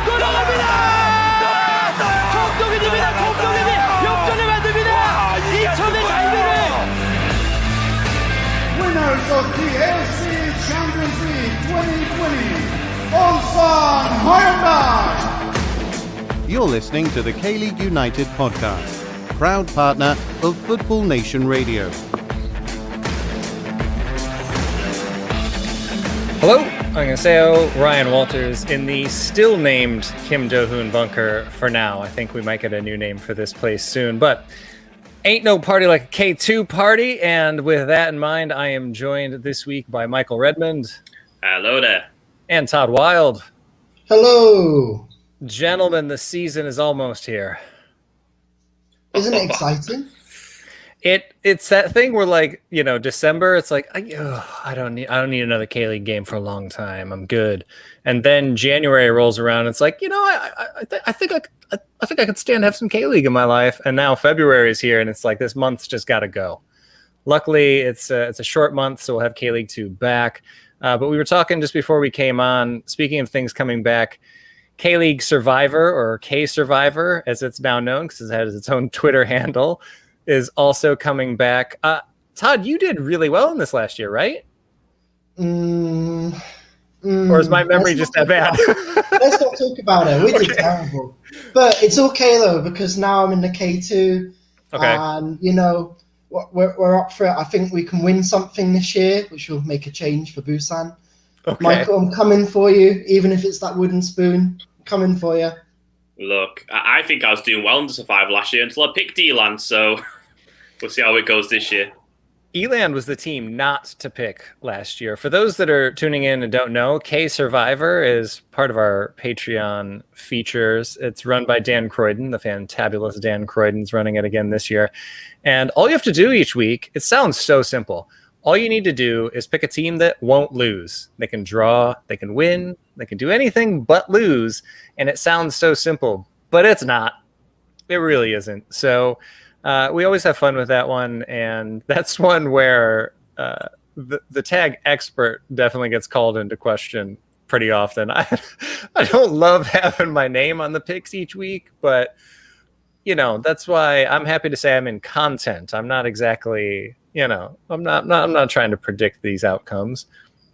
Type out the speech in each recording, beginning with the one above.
들어갑니다. 공동입니다. 공동이 역전을 만듭니다. 2점의 장면을. Winners of the AFC Champions League 2020, Ulsan Hyundai. You're listening to the K-League United podcast, proud partner of Football Nation Radio. Hello, 안녕하세요. Ryan Walters in the still named Kim Do-hoon bunker for now. I think we might get a new name for this place soon, but ain't no party like a K2 party. And with that in mind, I am joined this week by Michael Redmond. Hello there. And Todd Wilde. Hello. Gentlemen, the season is almost here. Isn't it exciting? It's that thing where, like, you know, December, it's like I don't need another K-League game for a long time. I'm good. And then January rolls around. It's like, you know, I think I could stand to have some K-League in my life. And now February is here, and it's like this month's just got to go. Luckily, it's a short month, so we'll have K-League 2 back. But we were talking just before we came on. Speaking of things coming back, K-League Survivor, or K-Survivor, as it's now known, because it has its own Twitter handle, is also coming back. Todd, you did really well in this last year, right? Or is my memory just that bad? Let's not talk about it. We did terrible. But it's okay, though, because now I'm in the K2. Okay. And, you know, we're up for it. I think we can win something this year, which will make a change for Busan. Okay. Michael, I'm coming for you, even if it's that wooden spoon. I'm coming for you. Look, I think I was doing well in the Survivor last year until I picked Elan, so we'll see how it goes this year. Eland was the team not to pick last year. For those that are tuning in and don't know, K-Survivor is part of our Patreon features. It's run by Dan Croydon, the fantabulous Dan Croydon's running it again this year. And all you have to do each week, it sounds so simple. All you need to do is pick a team that won't lose. They can draw, they can win, they can do anything but lose. And it sounds so simple, but it's not. It really isn't. So we always have fun with that one. And that's one where the tag expert definitely gets called into question pretty often. I don't love having my name on the picks each week, but, you know, that's why I'm happy to say I'm in content. I'm not exactly... You know, I'm not trying to predict these outcomes,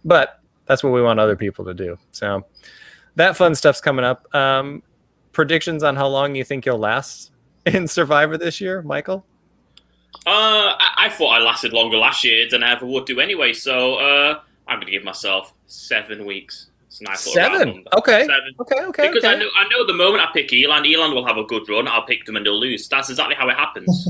but that's what we want other people to do. So that fun stuff's coming up. Predictions on how long you think you'll last in Survivor this year, Michael? I thought I lasted longer last year than I ever would do anyway, so I'm going to give myself 7 weeks. It's a nice little round 7? number. Okay. 7. Okay. Because I know the moment I pick Elan will have a good run. I'll pick them and they'll lose. That's exactly how it happens.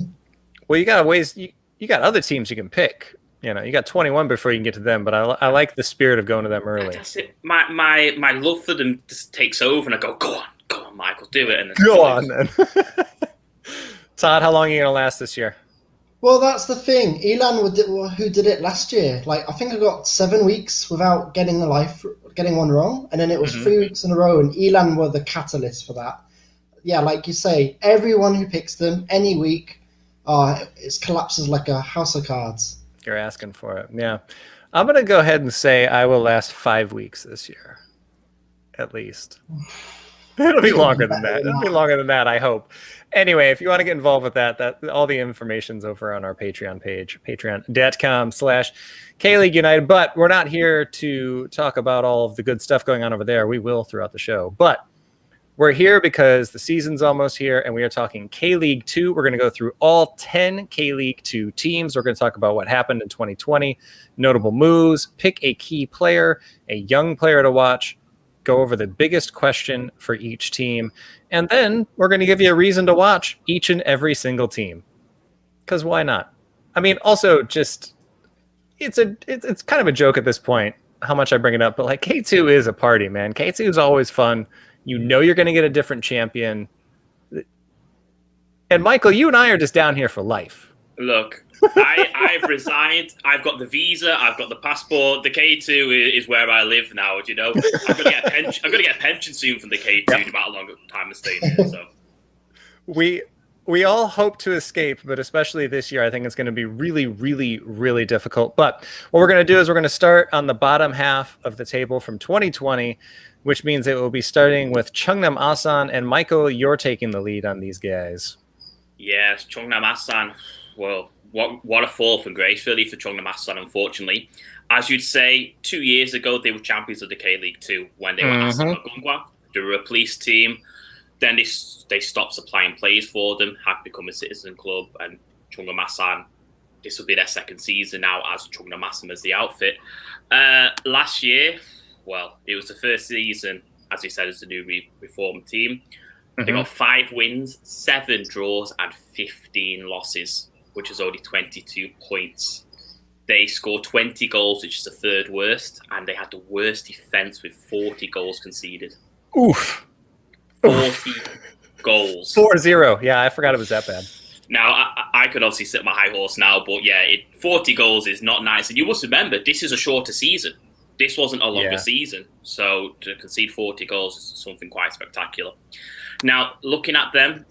Well, you got ways. You got other teams you can pick. You know, you got 21 before you can get to them, but I like the spirit of going to them early. That's it. My love for them just takes over, and I go, go on, Michael, do it. And Go on, then. Todd, how long are you going to last this year? Well, that's the thing. Elan, who did it last year? Like, I think I got 7 weeks without getting one wrong, and then it was 3 weeks in a row, and Elan were the catalyst for that. Yeah, like you say, everyone who picks them any week, it collapses like a house of cards. You're asking for it. Yeah. I'm going to go ahead and say I will last 5 weeks this year, at least. It'll be longer than that. It'll be longer than that, I hope. Anyway, if you want to get involved with that all the information's over on our Patreon page, patreon.com/K-League United. But we're not here to talk about all of the good stuff going on over there. We will throughout the show. But we're here because the season's almost here, and we are talking K-League 2. We're going to go through all 10 K-League 2 teams. We're going to talk about what happened in 2020, notable moves, pick a key player, a young player to watch, go over the biggest question for each team, and then we're going to give you a reason to watch each and every single team. Because why not? I mean, also just it's kind of a joke at this point how much I bring it up, but like K2 is a party, man. K2 is always fun. You know you're going to get a different champion. And Michael, you and I are just down here for life. Look, I've resigned. I've got the visa. I've got the passport. The K2 is where I live now. You know, I'm gonna get a pension. I'm gonna get a pension soon from the K2. No matter how long time I'm staying here. So we all hope to escape, but especially this year, I think it's going to be really, really, really difficult. But what we're going to do is we're going to start on the bottom half of the table from 2020. which means it will be starting with Cheongnam Asan. And Michael, you're taking the lead on these guys. Yes, Cheongnam Asan. Well, what a fall from grace, really, for Cheongnam Asan, unfortunately. As you'd say, 2 years ago, they were champions of the K-League 2 when they were Asan Gongwa. They were a police team. Then they stopped supplying players for them, had become a citizen club, and Cheongnam Asan, this will be their second season now as Cheongnam Asan as the outfit. Last year, well, it was the first season, as we said, as the new reformed team. They got 5 wins, 7 draws, and 15 losses, which is only 22 points. They scored 20 goals, which is the third worst, and they had the worst defense with 40 goals conceded. Oof. 40 goals. 4-0. Yeah, I forgot it was that bad. Now, I could obviously sit my high horse now, but yeah, 40 goals is not nice. And you must remember, this is a shorter season. This wasn't a longer season. So to concede 40 goals is something quite spectacular. Now, looking at them,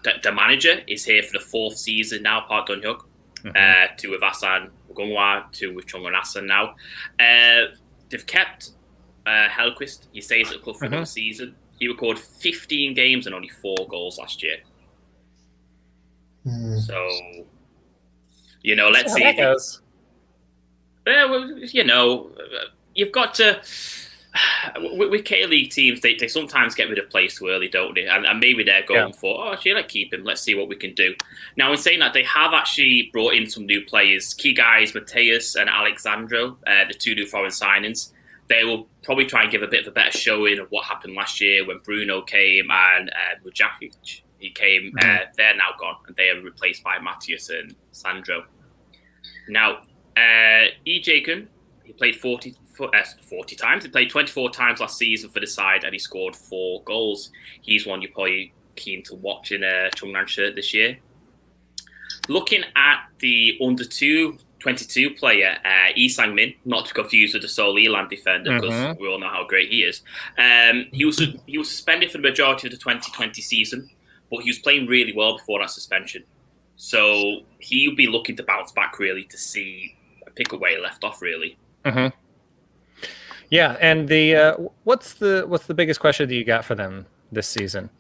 the manager is here for the 4th season now, Park Dun-hyuk. 2 with Asan Gongwa, 2 with Cheongnam Asan now. They've kept Hellquist. He stays at the club for another season. He recorded 15 games and only 4 goals last year. So, let's see. How that goes. You've got to... With K-League teams, they sometimes get rid of players too early, don't they? And maybe they're going for, actually, let's keep him. Let's see what we can do. Now, in saying that, they have actually brought in some new players. Key guys, Mateus and Alexandro, the 2 new foreign signings. They will probably try and give a bit of a better showing of what happened last year when Bruno came and Mujakic. He came. They're now gone, and they are replaced by Matthias and Sandro. Now, Jaekun, he played 40 times. He played 24 times last season for the side, and he scored 4 goals. He's one you're probably keen to watch in a Cheongnan shirt this year. Looking at the under-22 player, Lee Sang-min, not to confuse with the Seoul Elan defender, because we all know how great he is. He was suspended for the majority of the 2020 season, but he was playing really well before that suspension. So he'll be looking to bounce back, really, to pick up where he left off, really. Yeah, and the what's the biggest question that you got for them this season?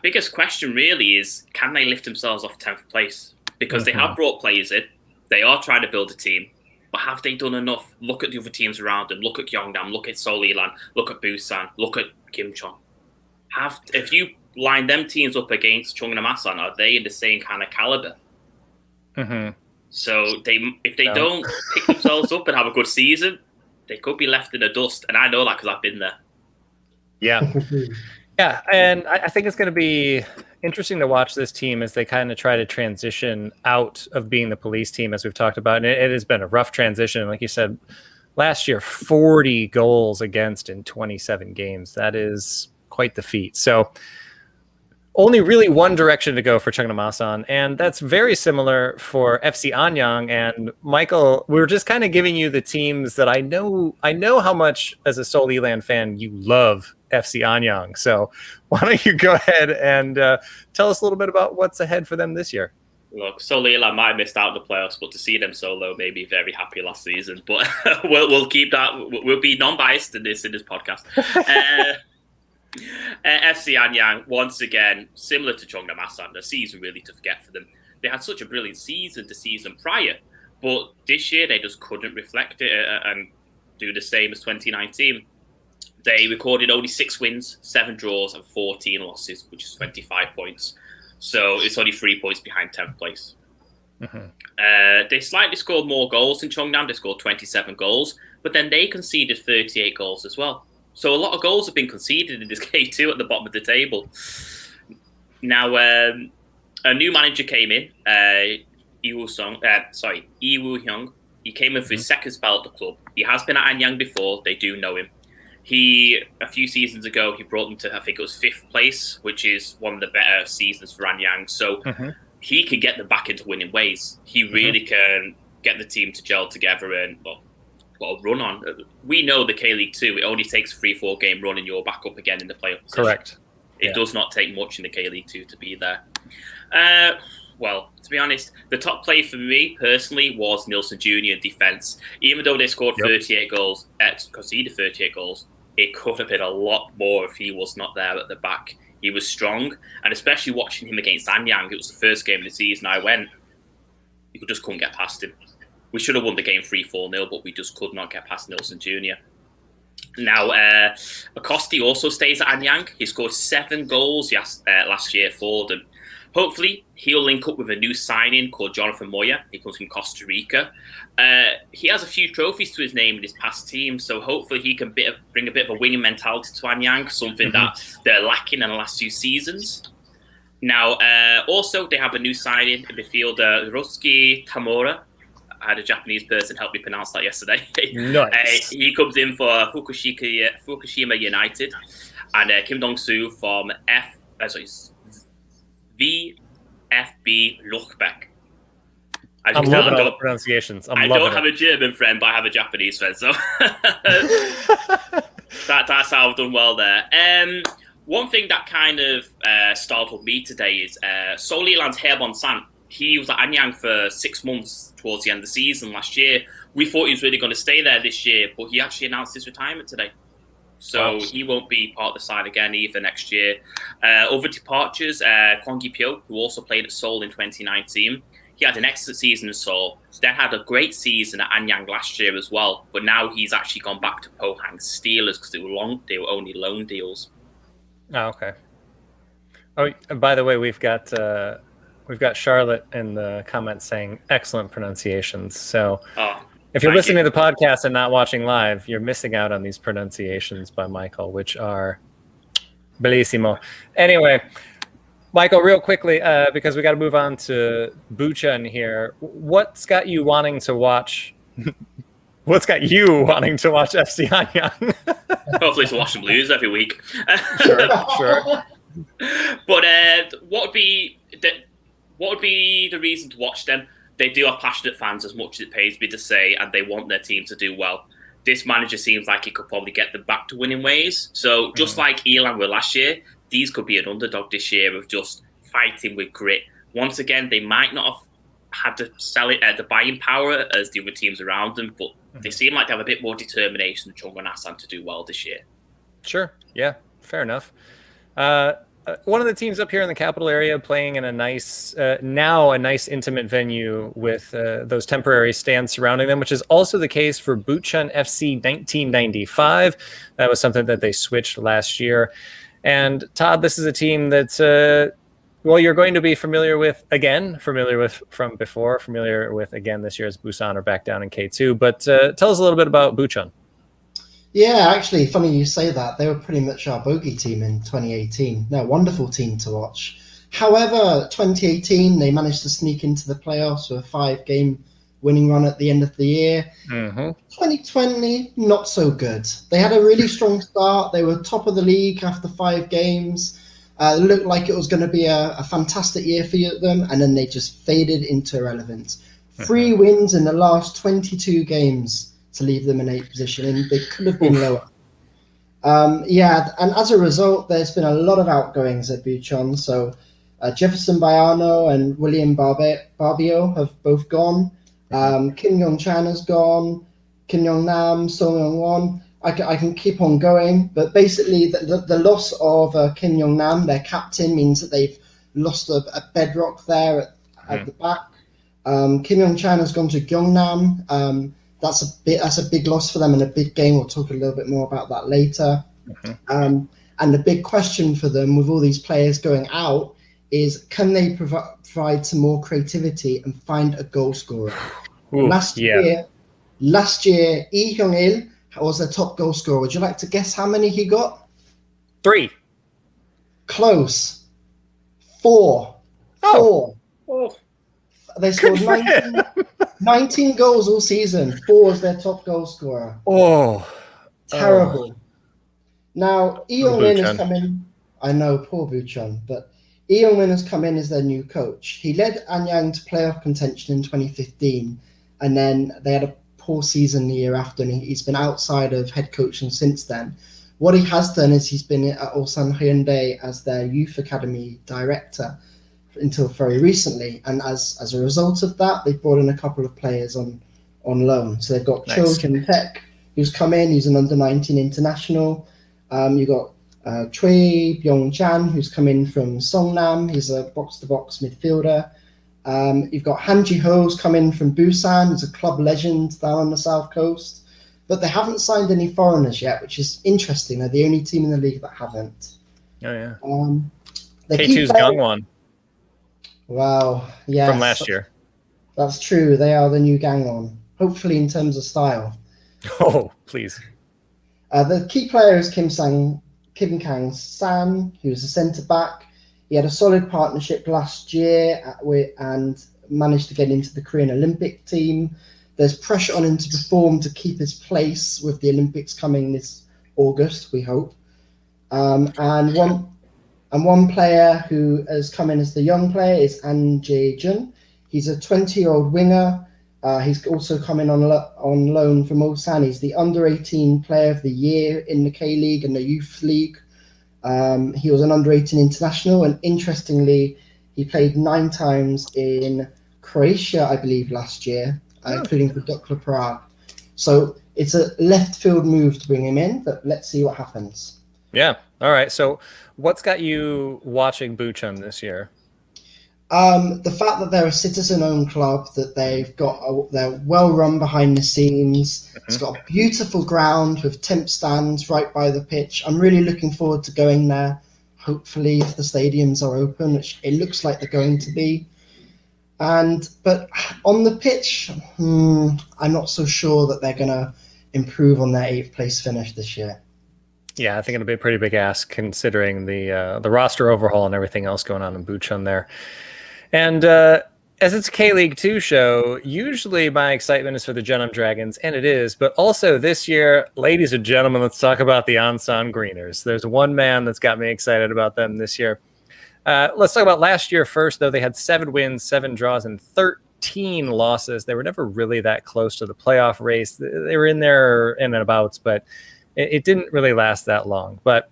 Biggest question really is, can they lift themselves off 10th place? Because they have brought players in. They are trying to build a team. But have they done enough? Look at the other teams around them. Look at Gyeongdam. Look at Seoul Elan. Look at Busan. Look at Gimcheon. If you line them teams up against Cheongnam Asan, are they in the same kind of caliber? So if they don't pick themselves up and have a good season, they could be left in the dust. And I know that because I've been there. Yeah. Yeah, and I think it's going to be interesting to watch this team as they kind of try to transition out of being the police team, as we've talked about. And it has been a rough transition. Like you said, last year, 40 goals against in 27 games. That is quite the feat. So only really one direction to go for Cheongnam Asan, and that's very similar for FC Anyang. And Michael, we're just kind of giving you the teams that I know how much, as a Seoul Elan fan, you love FC Anyang. So why don't you go ahead and tell us a little bit about what's ahead for them this year? Look, Seoul Elan might have missed out on the playoffs, but to see them so low made me very happy last season. But we'll keep that. We'll be non-biased in this podcast. FC Anyang, once again, similar to Cheongnam Asan, the season really to forget for them. They had such a brilliant season the season prior, but this year they just couldn't reflect it and do the same as 2019. They recorded only 6 wins, 7 draws, and 14 losses, which is 25 points. So it's only 3 points behind 10th place. They slightly scored more goals than Cheongnam. They scored 27 goals, but then they conceded 38 goals as well. So a lot of goals have been conceded in this K2 at the bottom of the table. Now, a new manager came in, Lee Woo-hyung. He came in for his second spell at the club. He has been at Anyang before. They do know him. A few seasons ago, he brought them to, I think it was 5th place, which is one of the better seasons for Anyang. So he can get them back into winning ways. He really can get the team to gel together and, well, run on. We know the K-League 2, it only takes a 3-4 game run and you're back up again in the playoff position. Correct. It does not take much in the K-League 2 to be there. Well, to be honest, the top play for me personally was Nilsson Jr. in defence. Even though they scored 38 goals, conceded 38 goals, it could have been a lot more if he was not there at the back. He was strong, and especially watching him against Anyang, it was the first game of the season I went, you just couldn't get past him. We should have won the game 3-4-0, but we just could not get past Nilsson Jr. Now, Acosti also stays at Anyang. He scored 7 goals last year for them. Hopefully, he'll link up with a new signing called Jonathan Moya. He comes from Costa Rica. He has a few trophies to his name in his past team, so hopefully he can bring a bit of a winning mentality to Anyang, something that they're lacking in the last 2 seasons. Now, also, they have a new signing in midfielder, Rosuke Tamura. I had a Japanese person help me pronounce that yesterday. Nice. He comes in for Fukushima United. And Kim Dong-soo from VfB Luchbeck. I'm loving all the pronunciations. I don't have a German friend, but I have a Japanese friend, so that's how I've done well there. One thing that kind of startled me today is Soliland's Herman San. He was at Anyang for 6 months towards the end of the season last year. We thought he was really going to stay there this year, but he actually announced his retirement today. So he won't be part of the side again either next year. Other departures, Kwon Gi-pyo, who also played at Seoul in 2019. He had an excellent season at Seoul. Then had a great season at Anyang last year as well. But now he's actually gone back to Pohang Steelers because they were only loan deals. Oh, okay. Oh, by the way, we've got Charlotte in the comments saying excellent pronunciations. So if you're listening to the podcast and not watching live, you're missing out on these pronunciations by Michael, which are bellissimo. Anyway, Michael, real quickly, because we got to move on to Bucheon here. What's got you wanting to watch? What's got you wanting to watch FC Anyang? Hopefully to watch them lose every week. Sure. But what would be the reason to watch them? They do have passionate fans, as much as it pays me to say, and they want their team to do well. This manager seems like he could probably get them back to winning ways. So just like Elan were last year, these could be an underdog this year of just fighting with grit. Once again, they might not have had the buying power as the other teams around them, but they seem like they have a bit more determination than Chungwon Asan to do well this year. Sure. Yeah, fair enough. One of the teams up here in the capital area playing in a nice intimate venue with those temporary stands surrounding them, which is also the case for Bucheon FC 1995. That was something that they switched last year. And Todd, this is a team that's, you're going to be familiar with from before, familiar with again this year as Busan are back down in K2. But tell us a little bit about Bucheon. Yeah, actually, funny you say that. They were pretty much our bogey team in 2018. They're a wonderful team to watch. However, 2018, they managed to sneak into the playoffs with a 5-game winning run at the end of the year. 2020, not so good. They had a really strong start. They were top of the league after 5 games. It looked like it was going to be a fantastic year for them, and then they just faded into irrelevance. 3 wins in the last 22 games to leave them in 8th position, and they could have been lower. And as a result, there's been a lot of outgoings at Bucheon. So Jefferson Bayano and William Barbio have both gone. Kim Yong-chan has gone. Kim Yong-nam, Song Yong-won. I can keep on going, but basically the loss of Kim Yong-nam, their captain, means that they've lost a bedrock there at the back. Kim Yong-chan has gone to Gyeongnam. That's a big loss for them and a big game. We'll talk a little bit more about that later. And the big question for them with all these players going out is, can they provide some more creativity and find a goal scorer? Last year, Lee Hyung-il was their top goal scorer. Would you like to guess how many he got? 3. Close. 4. Oh. 4. They scored 19 goals all season. 4 was their top goal scorer. Terrible. Now, Lee Hyung-min has come in. I know, poor Bucheon, but Lee Hyung-min has come in as their new coach. He led Anyang to playoff contention in 2015, and then they had a poor season the year after, and he's been outside of head coaching since then. What he has done is he's been at Ulsan Hyundai as their youth academy director until very recently, and as a result of that, they brought in a couple of players on loan. So they've got Cho Jin-taek, who's come in. He's an under-19 international. You've got Choi Byung-chan, who's come in from Songnam. He's a box-to-box midfielder. You've got Han Ji-ho, who's come in from Busan. He's a club legend down on the south coast. But they haven't signed any foreigners yet, which is interesting. They're the only team in the league that haven't. Oh, yeah. K2's Gangwon. Wow. Yeah. From last year. That's true. They are the new Gangwon. Hopefully in terms of style. Oh, please. The key player is Kim Kang-san, who's a centre-back. He had a solid partnership last year and managed to get into the Korean Olympic team. There's pressure on him to perform to keep his place with the Olympics coming this August, we hope. And one player who has come in as the young player is An Jae-jun. He's a 20-year-old winger. He's also coming on loan from Ulsan. He's the under-18 player of the year in the K-League and the Youth League. He was an under-18 international, and interestingly, he played 9 times in Croatia, I believe, last year, including for Dukla Prague. So it's a left field move to bring him in, but let's see what happens. Yeah. All right. So what's got you watching Bucheon this year? The fact that they're a citizen-owned club, that they're well run behind the scenes. Mm-hmm. It's got a beautiful ground with temp stands right by the pitch. I'm really looking forward to going there. Hopefully, if the stadiums are open, which it looks like they're going to be. But on the pitch, I'm not so sure that they're going to improve on their 8th place finish this year. Yeah, I think it'll be a pretty big ask considering the roster overhaul and everything else going on in Bucheon there. And as it's a K-League 2 show, usually my excitement is for the Jeonnam Dragons, and it is. But also this year, ladies and gentlemen, let's talk about the Ansan Greeners. There's one man that's got me excited about them this year. Let's talk about last year first, though. They had 7 wins, 7 draws, and 13 losses. They were never really that close to the playoff race. They were in there in and abouts, but it didn't really last that long. But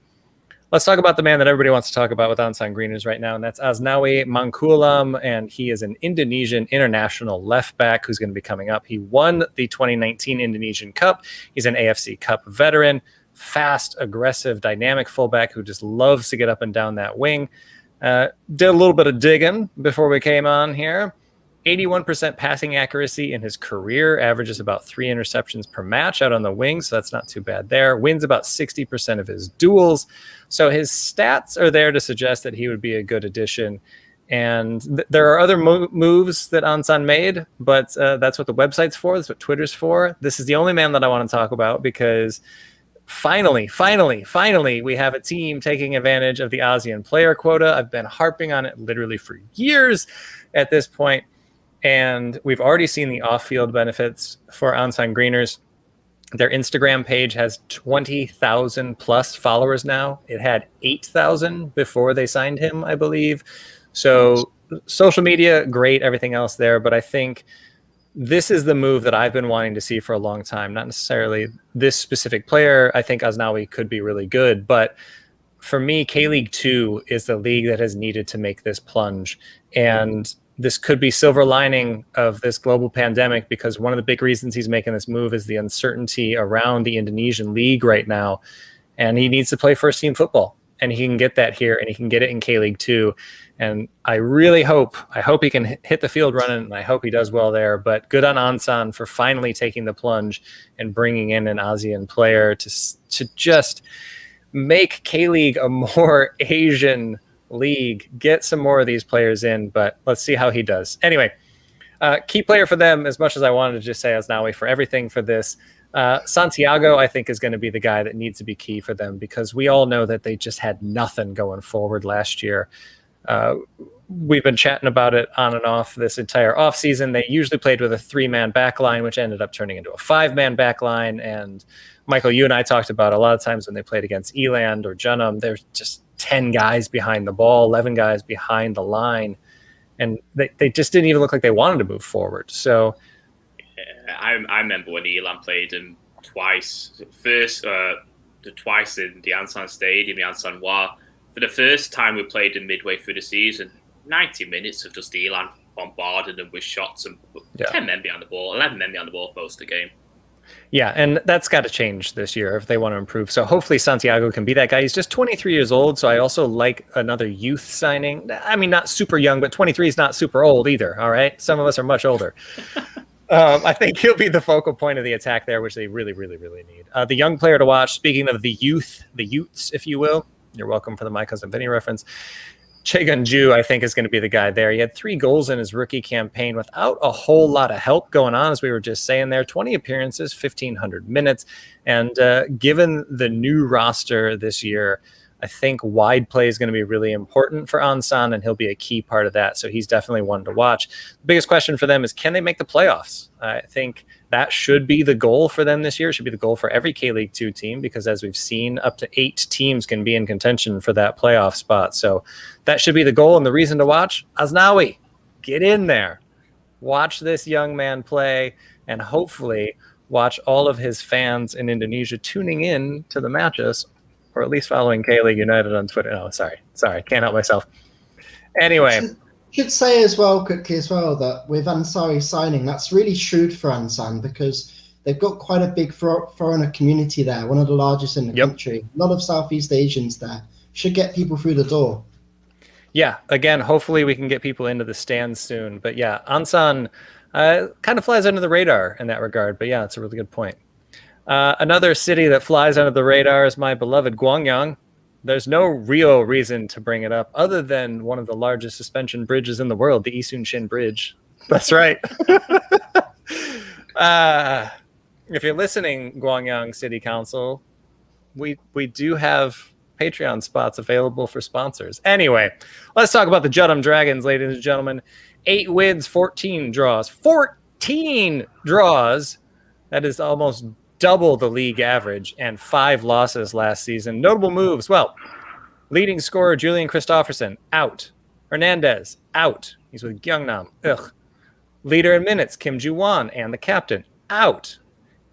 let's talk about the man that everybody wants to talk about with Ansan Greeners right now, and that's Asnawi Mangkulam, and he is an Indonesian international left back who's going to be coming up. He won the 2019 Indonesian Cup. He's an AFC Cup veteran, fast, aggressive, dynamic fullback who just loves to get up and down that wing. Did a little bit of digging before we came on here. 81% passing accuracy in his career, averages about 3 interceptions per match out on the wing, so that's not too bad there. Wins about 60% of his duels. So his stats are there to suggest that he would be a good addition. And there are other moves that Ansan made, but that's what the website's for. That's what Twitter's for. This is the only man that I want to talk about because finally, we have a team taking advantage of the ASEAN player quota. I've been harping on it literally for years at this point. And we've already seen the off-field benefits for Ansan Greeners. Their Instagram page has 20,000 plus followers now. It had 8,000 before they signed him, I believe. So social media, great, everything else there. But I think this is the move that I've been wanting to see for a long time. Not necessarily this specific player. I think Asnawi could be really good. But for me, K-League 2 is the league that has needed to make this plunge. And this could be silver lining of this global pandemic, because one of the big reasons he's making this move is the uncertainty around the Indonesian league right now. And he needs to play first team football, and he can get that here, and he can get it in K-League 2. And I really hope he can hit the field running, and I hope he does well there. But good on Ansan for finally taking the plunge and bringing in an ASEAN player to just make K-League a more Asian league, get some more of these players in, but let's see how he does. Anyway, key player for them, as much as I wanted to just say Asnawi for everything for this, Santiago, I think, is going to be the guy that needs to be key for them, because we all know that they just had nothing going forward last year. We've been chatting about it on and off this entire offseason. They usually played with a 3-man back line, which ended up turning into a 5-man back line. And Michael, you and I talked about a lot of times when they played against Eland or Jeonnam, there's just 10 guys behind the ball, 11 guys behind the line. And they just didn't even look like they wanted to move forward. So I remember when Eland played them twice. First, twice in the Ansan Stadium, the Ansan Hua. For the first time we played them midway through the season, 90 minutes of just Eland bombarding them with shots and 10 men behind the ball, 11 men behind the ball for most of the game. Yeah, and that's got to change this year if they want to improve. So hopefully Santiago can be that guy. He's just 23 years old, so I also like another youth signing. I mean, not super young, but 23 is not super old either, all right? Some of us are much older. I think he'll be the focal point of the attack there, which they really, really, really need. The young player to watch, speaking of the Utes, if you will, you're welcome for the My Cousin Vinny reference. Chaegun-ju, I think, is going to be the guy there. He had 3 goals in his rookie campaign without a whole lot of help going on, as we were just saying there. 20 appearances, 1,500 minutes. And given the new roster this year, I think wide play is going to be really important for Ansan, and he'll be a key part of that. So he's definitely one to watch. The biggest question for them is, can they make the playoffs? I think that should be the goal for them this year. It should be the goal for every K-League 2 team, because as we've seen, up to 8 teams can be in contention for that playoff spot. So that should be the goal. And the reason to watch, Aznawi, get in there. Watch this young man play, and hopefully watch all of his fans in Indonesia tuning in to the matches, or at least following K-League United on Twitter. Oh, sorry, can't help myself. Anyway. Should say as well, quickly as well, that with Ansari signing, that's really shrewd for Ansan, because they've got quite a big foreigner community there, one of the largest in the country. A lot of Southeast Asians there. Should get people through the door. Yeah, again, hopefully we can get people into the stands soon. But yeah, Ansan kind of flies under the radar in that regard. But yeah, it's a really good point. Another city that flies under the radar is my beloved Gwangyang. There's no real reason to bring it up other than one of the largest suspension bridges in the world, the Isunshin Bridge. That's right. If you're listening, Gwangyang City Council, we do have Patreon spots available for sponsors. Anyway, let's talk about the Jeonnam Dragons, ladies and gentlemen. 8 wins, 14 draws. 14 draws! That is almost double the league average, and 5 losses last season. Notable moves, well, leading scorer Julian Christofferson, out. Hernandez, out. He's with Gyeongnam. Ugh. Leader in minutes, Kim Ju-won, and the captain, out.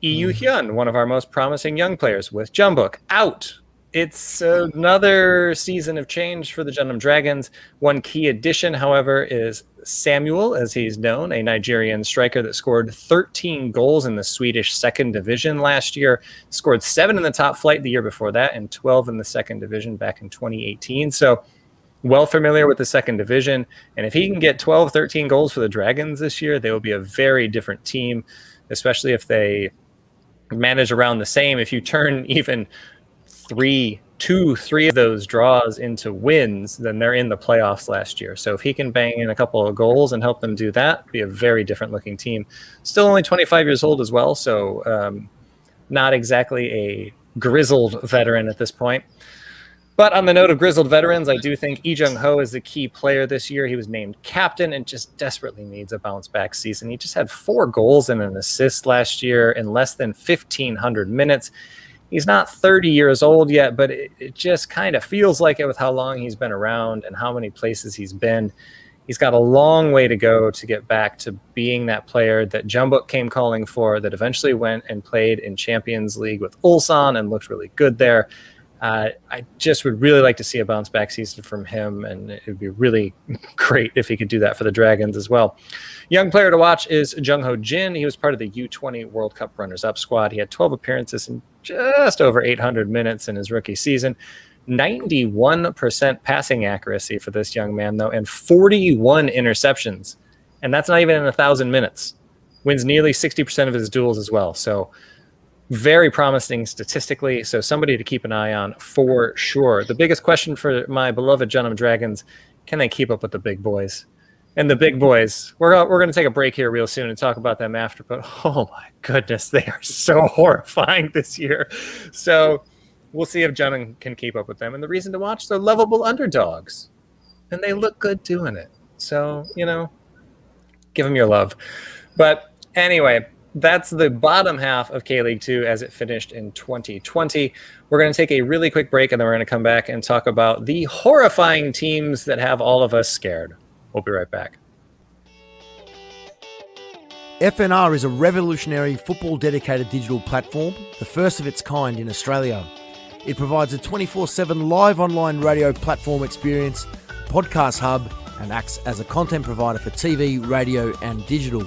Lee Hyun, one of our most promising young players with Jeonbuk, out. It's another season of change for the Jeonnam Dragons. One key addition, however, is Samuel, as he's known, a Nigerian striker that scored 13 goals in the Swedish second division last year, scored 7 in the top flight the year before that, and 12 in the second division back in 2018. So well familiar with the second division. And if he can get 12, 13 goals for the Dragons this year, they will be a very different team, especially if they manage around the same. If you turn even 3 of those draws into wins, then they're in the playoffs last year. So if he can bang in a couple of goals and help them do that, be a very different looking team. Still only 25 years old as well, so not exactly a grizzled veteran at this point. But on the note of grizzled veterans, I do think Lee Jung-ho is the key player this year. He was named captain and just desperately needs a bounce-back season. He just had 4 goals and an assist last year in less than 1,500 minutes. He's not 30 years old yet, but it just kind of feels like it with how long he's been around and how many places he's been. He's got a long way to go to get back to being that player that Jeonbuk came calling for, that eventually went and played in Champions League with Ulsan and looked really good there. I just would really like to see a bounce-back season from him, and it would be really great if he could do that for the Dragons as well. Young player to watch is Jung Ho Jin. He was part of the U20 World Cup runners-up squad. He had 12 appearances and just over 800 minutes in his rookie season. 91% passing accuracy for this young man, though, and 41 interceptions. And that's not even in 1,000 minutes. Wins nearly 60% of his duels as well. So very promising statistically, so somebody to keep an eye on for sure. The biggest question for my beloved Jeonnam Dragons, can they keep up with the big boys? And the big boys, we're going to take a break here real soon and talk about them after, but oh my goodness, they are so horrifying this year. So we'll see if Jeonnam can keep up with them. And the reason to watch, they're lovable underdogs, and they look good doing it. So, give them your love. But anyway, that's the bottom half of K-League 2 as it finished in 2020. We're going to take a really quick break, and then we're going to come back and talk about the horrifying teams that have all of us scared. We'll be right back. FNR is a revolutionary football-dedicated digital platform, the first of its kind in Australia. It provides a 24/7 live online radio platform experience, podcast hub, and acts as a content provider for TV, radio, and digital.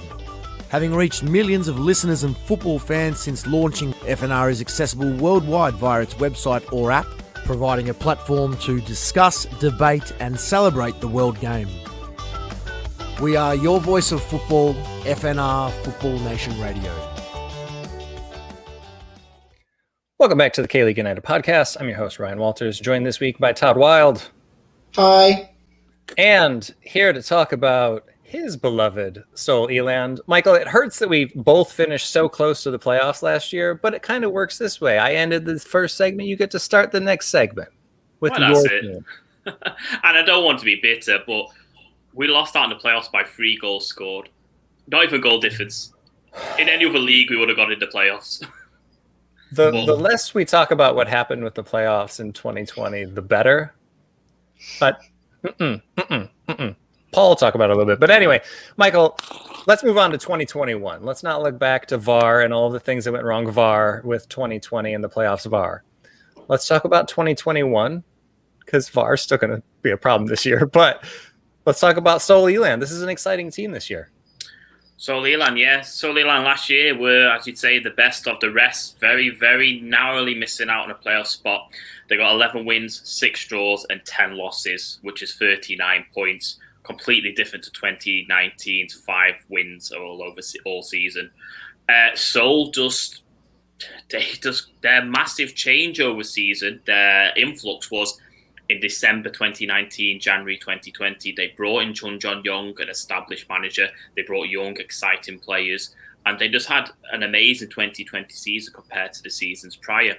Having reached millions of listeners and football fans since launching, FNR is accessible worldwide via its website or app, providing a platform to discuss, debate and celebrate the world game. We are your voice of football, FNR Football Nation Radio. Welcome back to the K-League United podcast. I'm your host, Ryan Walters, joined this week by Todd Wilde. Hi. And here to talk about his beloved Seoul Eland. Michael, it hurts that we both finished so close to the playoffs last year, but it kind of works this way. I ended the first segment. You get to start the next segment with that's your it. team. And I don't want to be bitter, but we lost out in the playoffs by 3 goals scored. Not even goal difference. In any other league, we would have got into the playoffs. The less we talk about what happened with the playoffs in 2020, the better. But Paul will talk about it a little bit. But anyway, Michael, let's move on to 2021. Let's not look back to VAR and all the things that went wrong VAR with 2020 and the playoffs VAR. Let's talk about 2021 because VAR is still going to be a problem this year. But let's talk about Seoul Eland. This is an exciting team this year. Seoul Eland, yeah. Seoul Eland last year were, as you'd say, the best of the rest. Very, very narrowly missing out on a playoff spot. They got 11 wins, 6 draws, and 10 losses, which is 39 points. Completely different to 2019's 5 wins all season. Seoul their massive changeover season, their influx was in December 2019, January 2020. They brought in Chun Jong-young, an established manager. They brought young, exciting players. And they just had an amazing 2020 season compared to the seasons prior.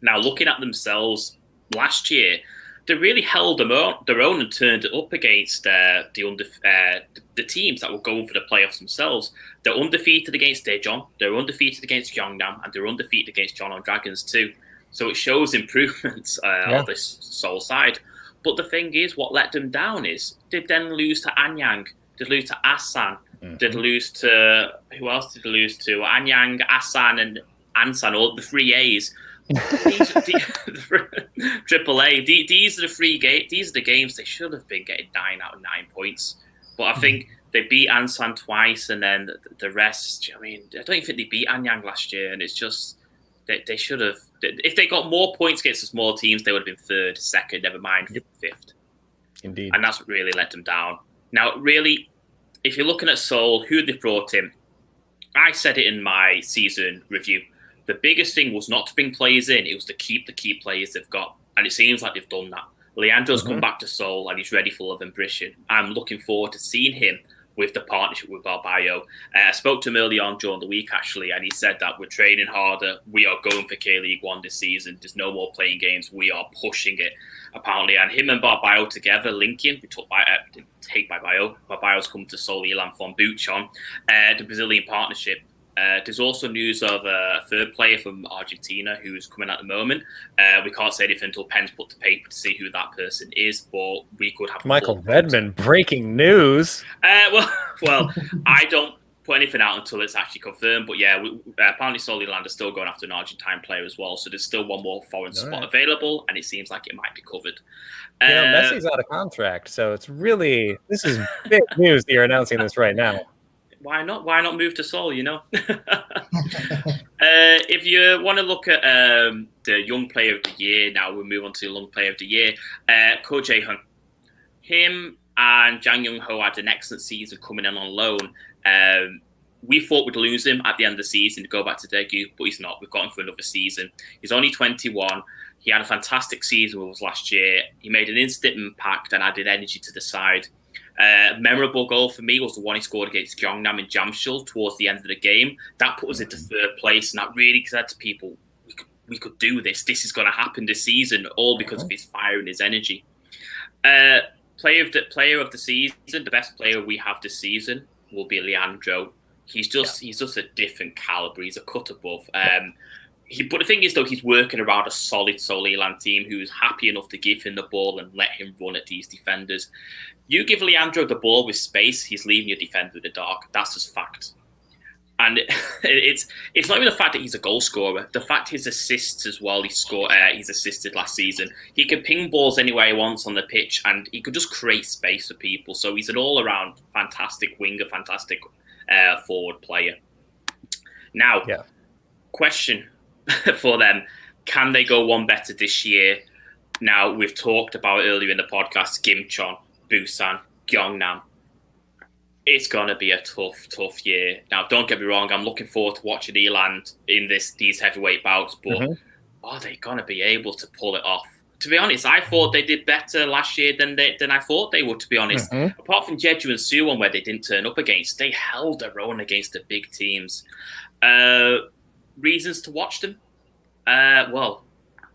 Now, looking at themselves last year, they really held their own and turned it up against the teams that were going for the playoffs themselves. They're undefeated against Daejeon, they're undefeated against Gyeongnam, and they're undefeated against Jeonnam Dragons too. So it shows improvements on this Seoul side. But the thing is, what let them down is they then lose to Anyang, they lose to Asan, they lose to, who else did they lose to? Anyang, Asan, and Ansan, all the 3 A's. Triple A. These are the games they should have been getting 9 out of 9 points. But I think they beat Ansan twice, and then the rest. I mean, I don't even think they beat Anyang last year, and it's just they should have. If they got more points against the small teams, they would have been 3rd, 2nd, never mind 5th. Indeed, and that's what really let them down. Now, really, if you're looking at Seoul, who they brought in, I said it in my season review. The biggest thing was not to bring players in, it was to keep the key players they've got. And it seems like they've done that. Leandro's come back to Seoul and he's ready for love and ambition. I'm looking forward to seeing him with the partnership with Bilbao. I spoke to him early on during the week, actually, and he said that we're training harder. We are going for K-League 1 this season. There's no more playing games. We are pushing it, apparently. And him and Bilbao together, linking, we took didn't take Bilbao. Bilbao's come to Seoul Eland from Gimcheon, the Brazilian partnership. There's also news of a 3rd player from Argentina who's coming at the moment. We can't say anything until pen's put to paper to see who that person is, but we could have Michael Redmond, breaking news. Well, I don't put anything out until it's actually confirmed. But yeah, apparently Seoul Eland are still going after an Argentine player as well. So there's still one more foreign spot available, and it seems like it might be covered. Messi's out of contract, so it's really this is big news that you're announcing this right now. Why not? Why not move to Seoul, you know? If you want to look at the Young Player of the Year, now we'll move on to Young Player of the Year. Ko Jae-hyun. Him and Jang Young-ho had an excellent season coming in on loan. We thought we'd lose him at the end of the season to go back to Daegu, but he's not. We've got him for another season. He's only 21. He had a fantastic season with us last year. He made an instant impact and added energy to the side. Memorable goal for me was the one he scored against Gyeongnam in Jamshul towards the end of the game. That put us into 3rd place, and that really said to people, we could do this. This is going to happen this season, all because of his fire and his energy. Player of the season, the best player we have this season will be Leandro. He's just a different caliber. He's a cut above. But the thing is, though, he's working around a solid Seoul Eland team who's happy enough to give him the ball and let him run at these defenders. You give Leandro the ball with space, he's leaving your defender in the dark. That's just fact. And it's not even the fact that he's a goal scorer. The fact his assists as well. He's assisted last season. He can ping balls anywhere he wants on the pitch, and he could just create space for people. So he's an all-around fantastic winger, fantastic forward player. Now, question for them: can they go one better this year? Now, we've talked about earlier in the podcast, Gimcheon, Busan, Gyeongnam. It's going to be a tough year. Now, don't get me wrong, I'm looking forward to watching Eland in these heavyweight bouts, but are they going to be able to pull it off? To be honest, I thought they did better last year than I thought they would, to be honest. Apart from Jeju and Suwon, where they didn't turn up against, they held their own against the big teams. Reasons to watch them? Well,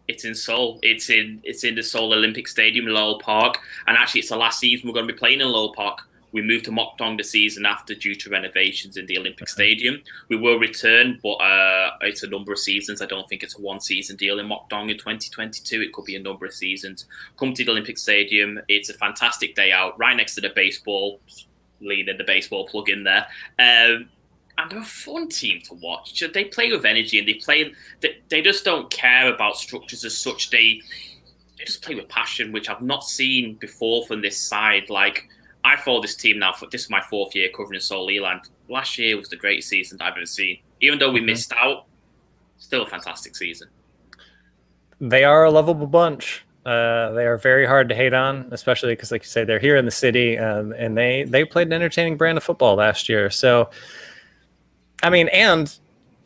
it's in Seoul. It's in the Seoul Olympic Stadium, Lowell Park. And actually, it's the last season we're going to be playing in Lowell Park. We moved to Mokdong the season after due to renovations in the Olympic Stadium. We will return, but it's a number of seasons. I don't think it's a one-season deal in Mokdong in 2022. It could be a number of seasons. Come to the Olympic Stadium. It's a fantastic day out, right next to the baseball. Lean in the baseball plug in there. And they're a fun team to watch. They play with energy, and they just don't care about structures as such. They just play with passion, which I've not seen before from this side. Like, I follow this team now. This is my 4th year covering Seoul Eland. Last year was the greatest season I've ever seen. Even though we missed out, still a fantastic season. They are a lovable bunch. They are very hard to hate on, especially because, like you say, they're here in the city, and they played an entertaining brand of football last year. So, I mean, and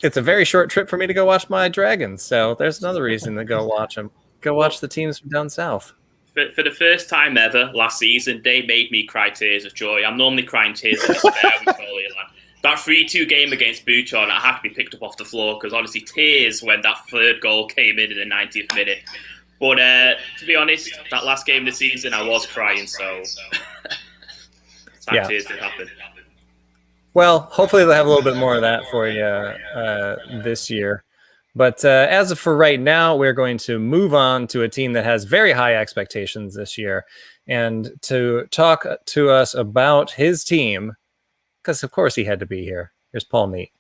it's a very short trip for me to go watch my Dragons. So there's another reason to go watch them. Go watch the teams from down south. For the first time ever last season, they made me cry tears of joy. I'm normally crying tears of despair with Seoul Eland. That 3-2 game against Bucheon, I had to be picked up off the floor because honestly, tears when that third goal came in the 90th minute. But to be honest, that last game of the season, I was crying, so sad tears did happen. Well, hopefully they'll have a little bit more of that for you this year. But as of for right now, we're going to move on to a team that has very high expectations this year. And to talk to us about his team, because of course he had to be here, here's Paul Meat.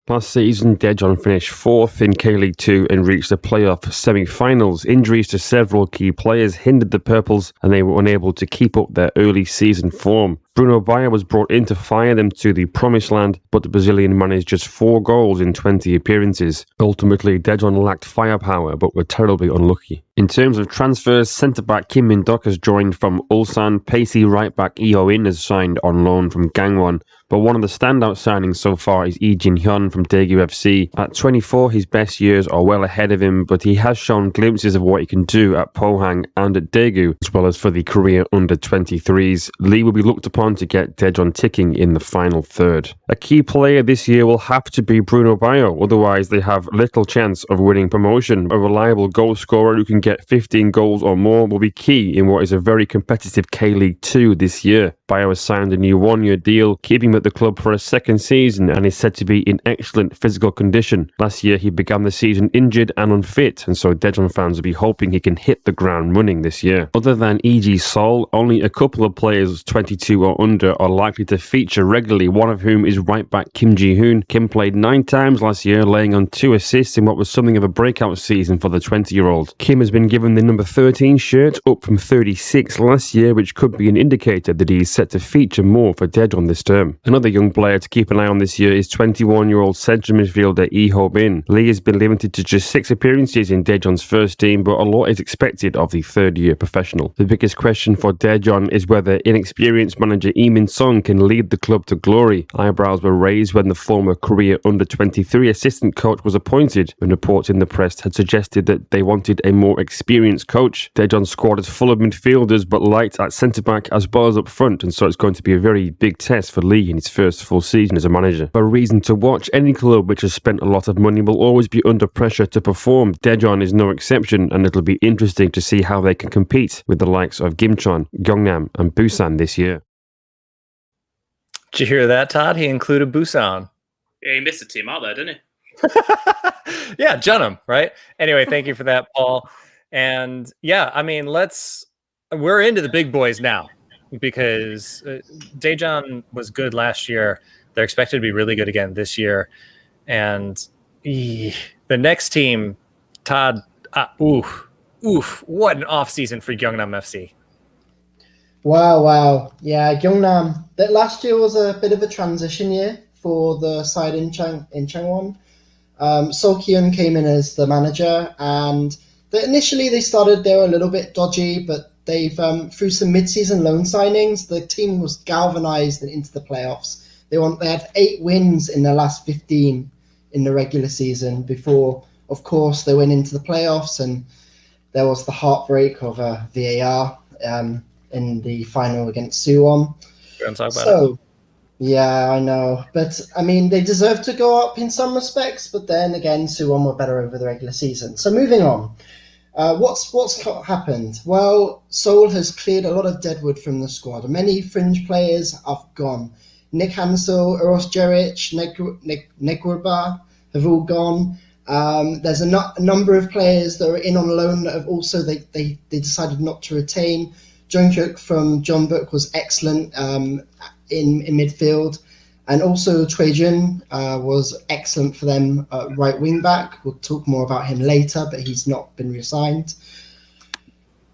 Last season, Daejeon finished 4th in K-League 2 and reached the playoff semi-finals. Injuries to several key players hindered the Purples, and they were unable to keep up their early season form. Bruno Bayer was brought in to fire them to the promised land, but the Brazilian managed just 4 goals in 20 appearances. Ultimately, Daejeon lacked firepower, but were terribly unlucky. In terms of transfers, centre-back Kim Min-duk has joined from Ulsan, pacey right-back Lee Ho-in has signed on loan from Gangwon, but one of the standout signings so far is Lee Jin-hyun from Daegu FC. At 24, his best years are well ahead of him, but he has shown glimpses of what he can do at Pohang and at Daegu, as well as for the Korea under-23s. Lee will be looked upon to get Daejeon ticking in the final third. A key player this year will have to be Bruno Bayo, otherwise they have little chance of winning promotion. A reliable goal scorer who can get 15 goals or more will be key in what is a very competitive K-League 2 this year. Bayo has signed a new 1-year deal, keeping him at the club for a second season, and is said to be in excellent physical condition. Last year he began the season injured and unfit, and so Daejeon fans will be hoping he can hit the ground running this year. Other than E.G. Seoul, only a couple of players 22 or under are likely to feature regularly, one of whom is right-back Kim Ji-hoon. Kim played 9 times last year, laying on 2 assists in what was something of a breakout season for the 20-year-old. Kim has been given the number 13 shirt, up from 36 last year, which could be an indicator that he is set to feature more for Daejeon this term. Another young player to keep an eye on this year is 21-year-old central midfielder Lee Ho-bin. Lee has been limited to just 6 appearances in Daejeon's first team, but a lot is expected of the third-year professional. The biggest question for Daejeon is whether inexperienced manager Lee Min-sung can lead the club to glory. Eyebrows were raised when the former Korea under-23 assistant coach was appointed, when reports in the press had suggested that they wanted a more experienced coach. Daejeon's squad is full of midfielders, but light at centre-back as well as up front, and so it's going to be a very big test for Lee in his first full season as a manager. A reason to watch: any club which has spent a lot of money will always be under pressure to perform. Daejeon is no exception, and it'll be interesting to see how they can compete with the likes of Gimcheon, Gyeongnam and Busan this year. Did you hear that, Todd? He included Busan. Yeah, he missed a team out there, didn't he? Yeah, Junham, right? Anyway, thank you for that, Paul. And yeah, I mean, we're into the big boys now, because Daejeon was good last year. They're expected to be really good again this year. And the next team, Todd, what an offseason for Gyeongnam FC. Wow. Yeah, Gyeongnam. That last year was a bit of a transition year for the side in Changwon. So Kyun came in as the manager, and initially they were a little bit dodgy, but they've through some mid-season loan signings, the team was galvanized and into the playoffs. They had 8 wins in their last 15 in the regular season before, of course, they went into the playoffs, and there was the heartbreak of VAR in the final against Suwon. Don't talk about it. Yeah, I know. But, I mean, they deserve to go up in some respects, but then again, Suwon were better over the regular season. So moving on. What's happened? Well, Seoul has cleared a lot of deadwood from the squad. Many fringe players have gone. Nick Hansel, Eros Jeric, Negurba have all gone. There's a number of players that are in on loan that have also they decided not to retain. Jungkook from Jeonbuk was excellent in midfield, and also Choi Jun was excellent for them right wing back. We'll talk more about him later, but he's not been reassigned.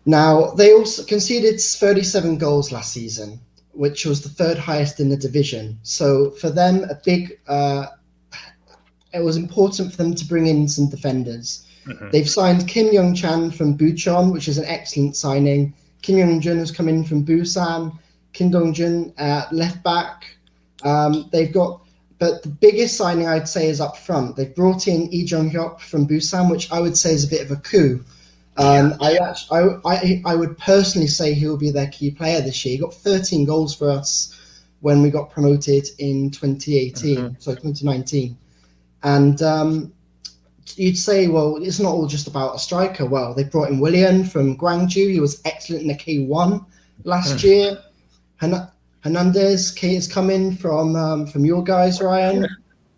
Now, they also conceded 37 goals last season, which was the 3rd highest in the division. So for them, it was important for them to bring in some defenders. Mm-hmm. They've signed Kim Young-chan from Bucheon, which is an excellent signing. Kim Young-jun has come in from Busan. Kim Dong-jun left back. But the biggest signing I'd say is up front. They've brought in Lee Jung-hyuk from Busan, which I would say is a bit of a coup. I would personally say he will be their key player this year. He got 13 goals for us when we got promoted in 2019. And you'd say, well, it's not all just about a striker. Well, they brought in Willian from Gwangju. He was excellent in the K1 last year. Hernandez has come in from your guys, Ryan.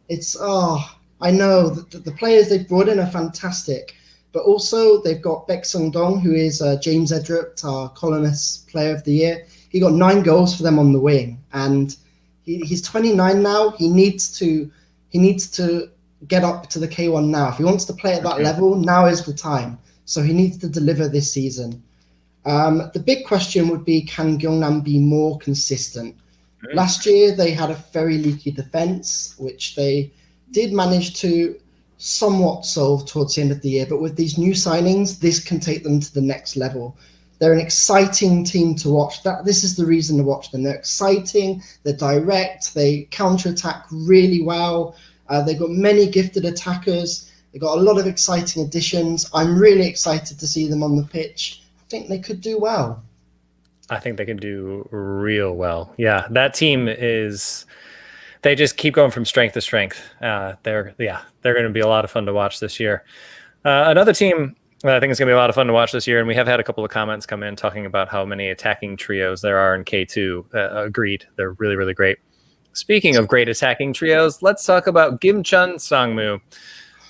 I know the players they've brought in are fantastic. But also, they've got Baek Sung-dong, who is James Edrupt, our columnist player of the year. He got 9 goals for them on the wing. And he's 29 now. He needs to get up to the K1 now. If he wants to play at that level, now is the time. So he needs to deliver this season. The big question would be, can Gyeongnam be more consistent? Last year, they had a very leaky defence, which they did manage to somewhat solve towards the end of the year. But with these new signings, this can take them to the next level. They're an exciting team to watch. This is the reason to watch them. They're exciting, they're direct, they counter-attack really well. They've got many gifted attackers. They've got a lot of exciting additions. I'm really excited to see them on the pitch. I think they could do well. I think they can do real well. Yeah, that team is... They just keep going from strength to strength. They're going to be a lot of fun to watch this year. Another team that I think is going to be a lot of fun to watch this year, and we have had a couple of comments come in talking about how many attacking trios there are in K2. Agreed. They're really, really great. Speaking of great attacking trios, let's talk about Gimcheon Sangmu.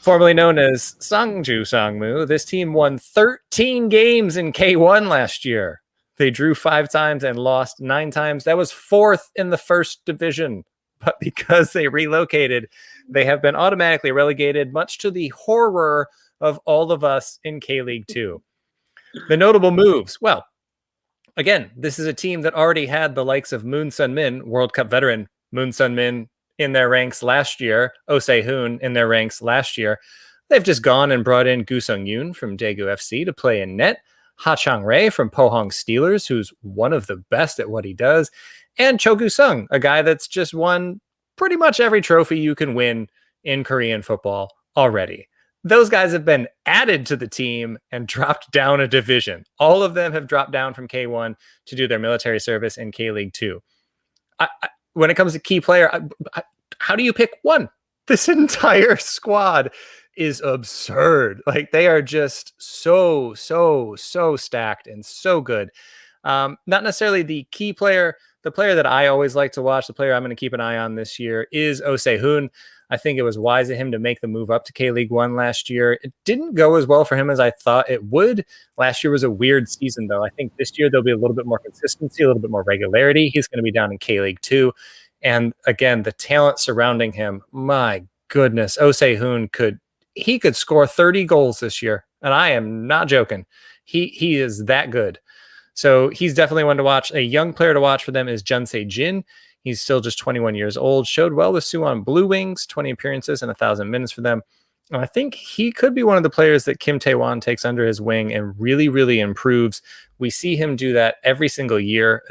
Formerly known as Sangju Sangmu, this team won 13 games in K1 last year. They drew 5 times and lost 9 times. That was 4th in the first division. But because they relocated, they have been automatically relegated, much to the horror of all of us in K-League 2. The notable moves. Well, again, this is a team that already had the likes of Moon Sun-min, World Cup veteran Moon Sun-min, in their ranks last year, Oh Se-hoon in their ranks last year. They've just gone and brought in Gu Sung-yoon from Daegu FC to play in net, Ha Chang-rae from Pohang Steelers, who's one of the best at what he does, and Cho Gu-sung, a guy that's just won pretty much every trophy you can win in Korean football already. Those guys have been added to the team and dropped down a division. All of them have dropped down from K1 to do their military service in K-League 2. When it comes to key player, how do you pick one? This entire squad is absurd. Like, they are just so stacked and so good. Not necessarily the key player. The player that I always like to watch, the player I'm going to keep an eye on this year, is Oh Se-hoon. I think it was wise of him to make the move up to K-League 1 last year. It didn't go as well for him as I thought it would. Last year was a weird season, though. I think this year there'll be a little bit more consistency, a little bit more regularity. He's going to be down in K-League 2. And again, the talent surrounding him, my goodness, Oh Se-hoon could score 30 goals this year. And I am not joking. He is that good. So he's definitely one to watch. A young player to watch for them is Jon Sejin. He's still just 21 years old. Showed well with Suwon Blue Wings, 20 appearances and 1,000 minutes for them. And I think he could be one of the players that Kim Tae-won takes under his wing and really, really improves. We see him do that every single year.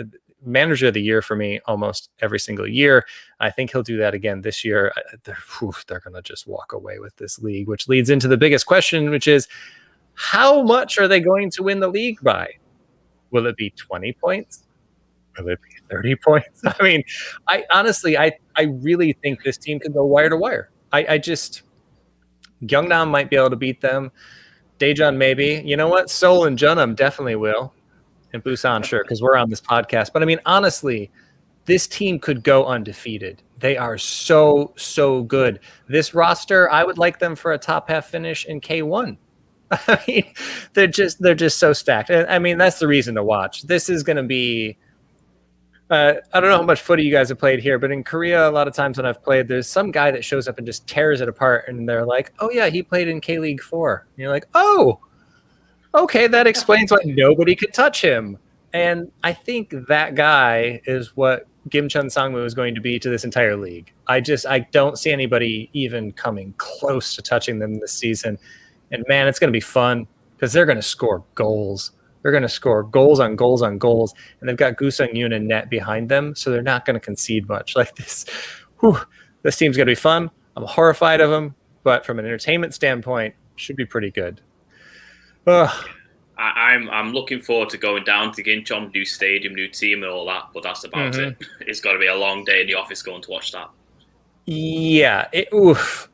Manager of the year for me almost every single year. I think he'll do that again this year. They're going to just walk away with this league, which leads into the biggest question, which is how much are they going to win the league by? Will it be 20 points? Will it be 30 points? I mean, I honestly really think this team could go wire to wire. I just, Gyeongnam might be able to beat them. Daejeon maybe. You know what? Seoul and Jeonnam definitely will. And Busan, sure, because we're on this podcast. But I mean, honestly, this team could go undefeated. They are so, so good. This roster, I would like them for a top half finish in K1. I mean, they're just so stacked. And I mean, that's the reason to watch. This is going to be, I don't know how much footy you guys have played here, but in Korea, a lot of times when I've played, there's some guy that shows up and just tears it apart. And they're like, oh yeah, he played in K-League 4. And you're like, oh, okay, that explains why nobody could touch him. And I think that guy is what Gimcheon Sangwoo is going to be to this entire league. I don't see anybody even coming close to touching them this season. And man, it's going to be fun because they're going to score goals. They're going to score goals on goals on goals. And they've got Gu Sung-yoon and Net behind them, so they're not going to concede much. Like this, this team's going to be fun. I'm horrified of them, but from an entertainment standpoint, should be pretty good. I'm looking forward to going down to Gimcheon, new stadium, new team, and all that. But that's about it. It's got to be a long day in the office going to watch that. Yeah, oof.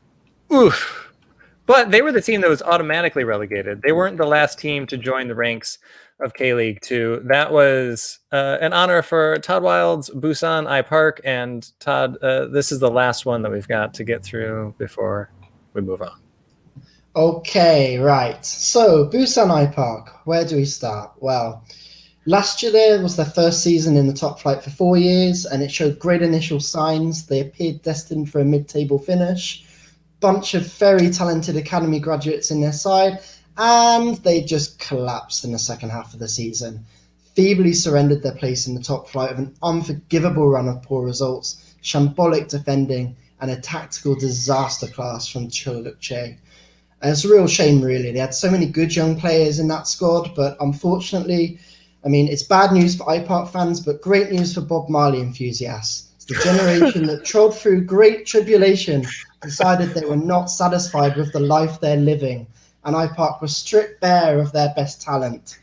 But they were the team that was automatically relegated. They weren't the last team to join the ranks of K-League 2. That was an honor for Todd Wilde's Busan I Park. And Todd, this is the last one that we've got to get through before we move on. Okay, right. So, Busan I Park, where do we start? Well, last year there was their first season in the top flight for 4 years, and it showed great initial signs. They appeared destined for a mid-table finish. Bunch of very talented academy graduates in their side, and they just collapsed in the second half of the season. Feebly surrendered their place in the top flight of an unforgivable run of poor results, shambolic defending, and a tactical disaster class from Cho Luk-chae. And it's a real shame, really. They had so many good young players in that squad, but unfortunately, I mean, it's bad news for iPark fans, but great news for Bob Marley enthusiasts. It's the generation that trod through great tribulation, decided they were not satisfied with the life they're living, and iPark was stripped bare of their best talent.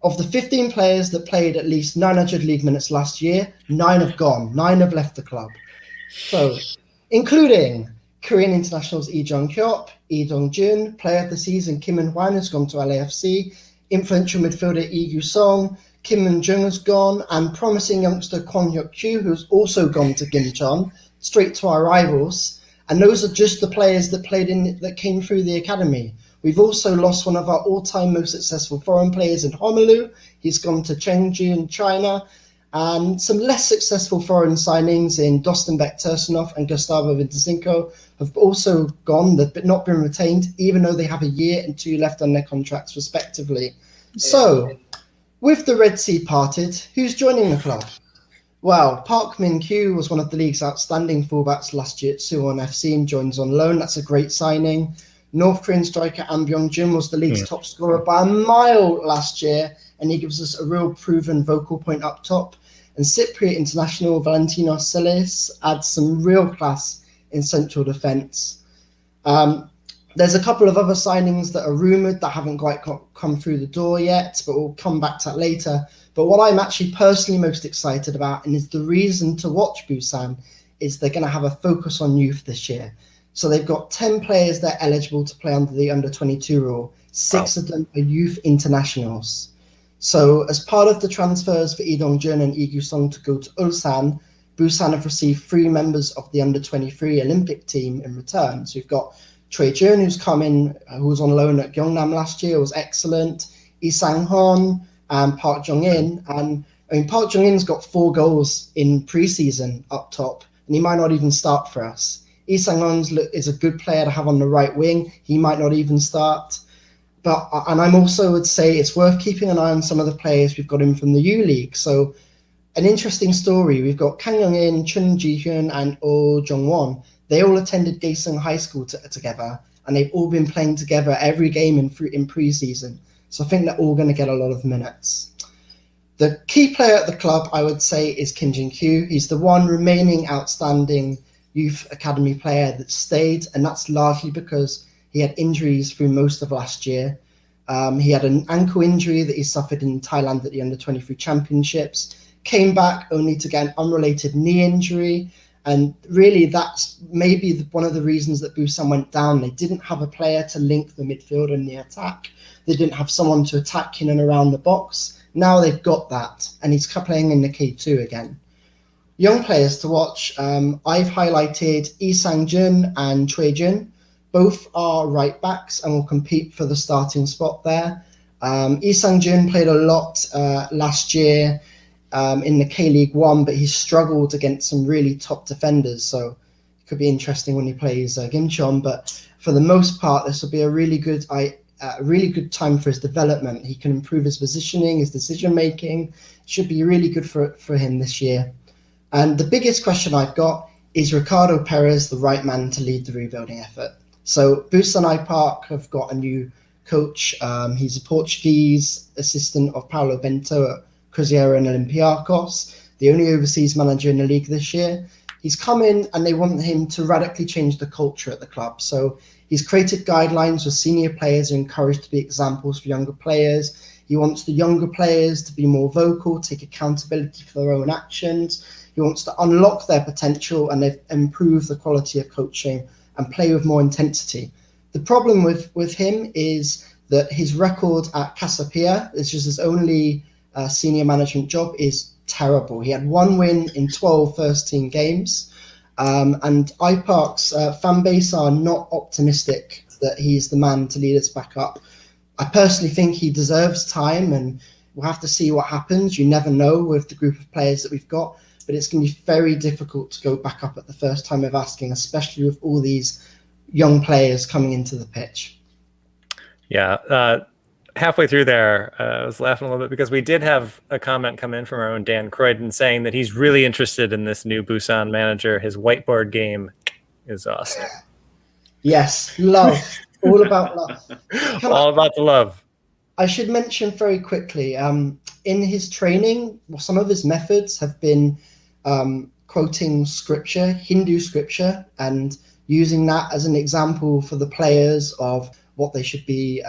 Of the 15 players that played at least 900 league minutes last year, 9 have gone. 9 have left the club. So, including Korean internationals Lee Jung-hyuk, Lee Dong-jun, player of the season Kim In-hwan has gone to LAFC, influential midfielder Lee Gyu-song, Kim Min-jung has gone, and promising youngster Kwon Hyuk-kyu, who's also gone to Gimcheon, straight to our rivals. And those are just the players that that came through the academy. We've also lost one of our all-time most successful foreign players in Honolulu. He's gone to Chengdu in China. And some less successful foreign signings in Dostenbeck Tursunov and Gustavo Vincenzo have also gone, but not been retained, even though they have a year and 2 left on their contracts, respectively. So, with the Red Sea parted, who's joining the club? Well, Park Min-kyu was one of the league's outstanding fullbacks last year at Suwon FC and joins on loan. That's a great signing. North Korean striker An Byung-jun was the league's top scorer by a mile last year, and he gives us a real proven vocal point up top. And Cypriot international Valentinos Selis adds some real class in central defence. There's a couple of other signings that are rumoured that haven't quite come through the door yet, but we'll come back to that later. But what I'm actually personally most excited about, and is the reason to watch Busan, is they're going to have a focus on youth this year. So they've got 10 players that are eligible to play under the under-22 rule. 6 of them are youth internationals. So as part of the transfers for Lee Dong-jun and Lee Gyu-song to go to Ulsan, Busan have received 3 members of the under-23 Olympic team in return. So you've got Choi Jun, who's come in, who was on loan at Gyeongnam last year, was excellent. Lee Sang-hon and Park Jong-in. And I mean, Park Jong-in's got 4 goals in pre-season up top, and he might not even start for us. Lee Sang-hon is a good player to have on the right wing. He might not even start. and I'm also would say it's worth keeping an eye on some of the players we've got in from the U League. So an interesting story, we've got Kang Young-in, Chun Ji-hyun, and Oh Jong-won. They all attended Daejeon High School together, and they've all been playing together every game in pre-season. So I think they're all going to get a lot of minutes. The key player at the club, I would say, is Kim Jin-kyu. He's the one remaining outstanding youth academy player that stayed, and that's largely because he had injuries through most of last year. He had an ankle injury that he suffered in Thailand at the Under-23 Championships, came back only to get an unrelated knee injury, and really that's maybe one of the reasons that Busan went down. They didn't have a player to link the midfield and the attack. They didn't have someone to attack in and around the box. Now they've got that, and he's playing in the K2 again. Young players to watch, I've highlighted Lee Sang-jun and Choi Jun. Both are right backs and will compete for the starting spot there. Lee Sang-jun played a lot last year in the K-League 1, but he struggled against some really top defenders, so it could be interesting when he plays Gimcheon. But for the most part, this will be a really good time for his development. He can improve his positioning, his decision making. Should be really good for him this year. And the biggest question I've got is Ricardo Perez the right man to lead the rebuilding effort? So Busan Park have got a new coach. He's a Portuguese assistant of Paulo Bento at Cruzeiro and Olympiacos, the only overseas manager in the league this year. He's come in and they want him to radically change the culture at the club. So he's created guidelines where senior players are encouraged to be examples for younger players. He wants the younger players to be more vocal, take accountability for their own actions. He wants to unlock their potential and improve the quality of coaching and play with more intensity. The problem with him is that his record at Casapia, which is his only senior management job, is terrible. He had 1 win in 12 first-team games. And IPARK's fan base are not optimistic that he's the man to lead us back up. I personally think he deserves time, and we'll have to see what happens. You never know with the group of players that we've got, but it's going to be very difficult to go back up at the first time of asking, especially with all these young players coming into the pitch. Yeah, halfway through there, I was laughing a little bit because we did have a comment come in from our own Dan Croydon saying that he's really interested in this new Busan manager. His whiteboard game is awesome. Yes, love. All about love. All about the love. I should mention very quickly, in his training, some of his methods have been quoting scripture, Hindu scripture, and using that as an example for the players of what they should be,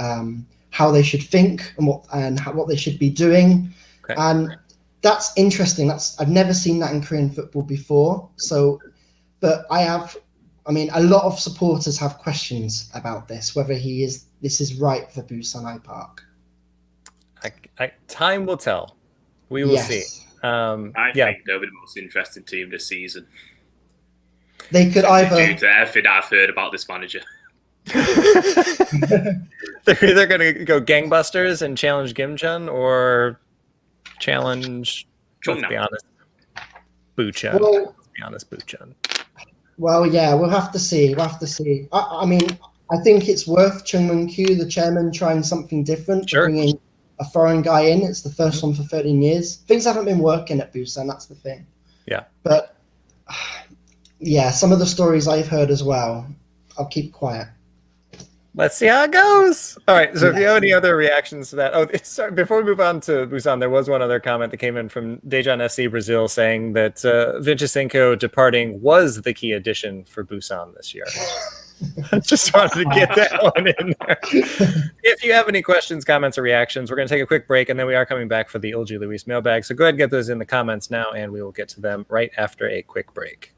how they should think, and what they should be doing. Okay. And that's interesting. I've never seen that in Korean football before. So, but a lot of supporters have questions about this, whether this is right for Busan Park. Time will tell. We will see. I think they'll be the most interesting team this season. They could either, due to everything I've heard about this manager. They're either going to go gangbusters and challenge Gimcheon or challenge, let's be honest, Bucheon. Let's be honest, Bucheon. Well, yeah, we'll have to see. I think it's worth Chung Min-kyu, the chairman, trying something different. Sure. Bringing a foreign guy in. It's the first one for 13 years. Things haven't been working at Busan, that's the thing. Yeah. But, yeah, some of the stories I've heard as well, I'll keep quiet. Let's see how it goes. All right. So if you have any other reactions to that. Sorry, before we move on to Busan, there was one other comment that came in from Daejeon SC Brazil saying that Vincenzo departing was the key addition for Busan this year. I just wanted to get that one in there. If you have any questions, comments, or reactions, we're going to take a quick break, and then we are coming back for the Eulji Lewis Mailbag. So go ahead and get those in the comments now, and we will get to them right after a quick break.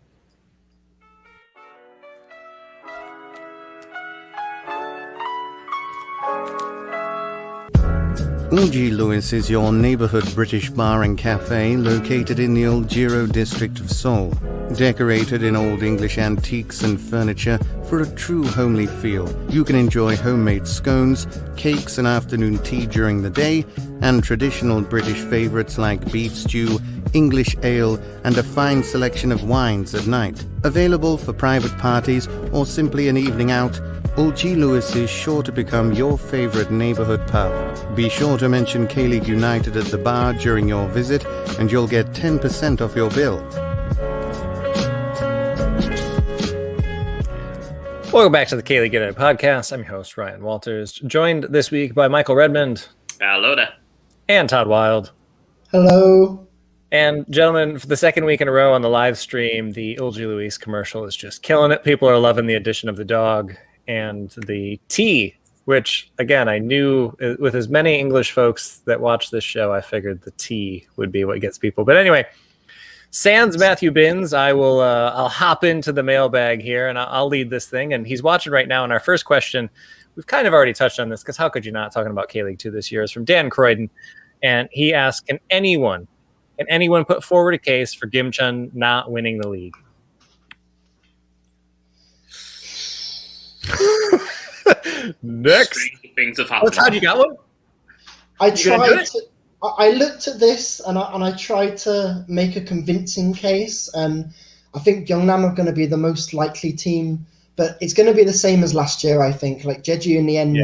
Eulji Lewis is your neighborhood British bar and cafe located in the Old Giro district of Seoul. Decorated in old English antiques and furniture for a true homely feel, you can enjoy homemade scones, cakes and afternoon tea during the day, and traditional British favorites like beef stew, English ale, and a fine selection of wines at night. Available for private parties or simply an evening out, Eulji Lewis is sure to become your favorite neighborhood pub. Be sure to mention K-League United at the bar during your visit and you'll get 10% off your bill. Welcome back to the K-League United podcast. I'm your host, Ryan Walters, joined this week by Michael Redmond. Hello there. And Todd Wilde. Hello. And gentlemen, for the second week in a row on the live stream, the Eulji Lewis commercial is just killing it. People are loving the addition of the dog and the tea, which, again, I knew with as many English folks that watch this show, I figured the tea would be what gets people. But anyway, sans Matthew Binns, I'll hop into the mailbag here, and I'll lead this thing. And he's watching right now. And our first question, we've kind of already touched on this, because how could you not, talking about K-League 2 this year, is from Dan Croydon. And he asked, can anyone put forward a case for Gimcheon not winning the league? Next. Things have happened. Todd, you got one? I looked at this and I tried to make a convincing case, and I think Gyeongnam are going to be the most likely team, but it's going to be the same as last year. I think like Jeju in the end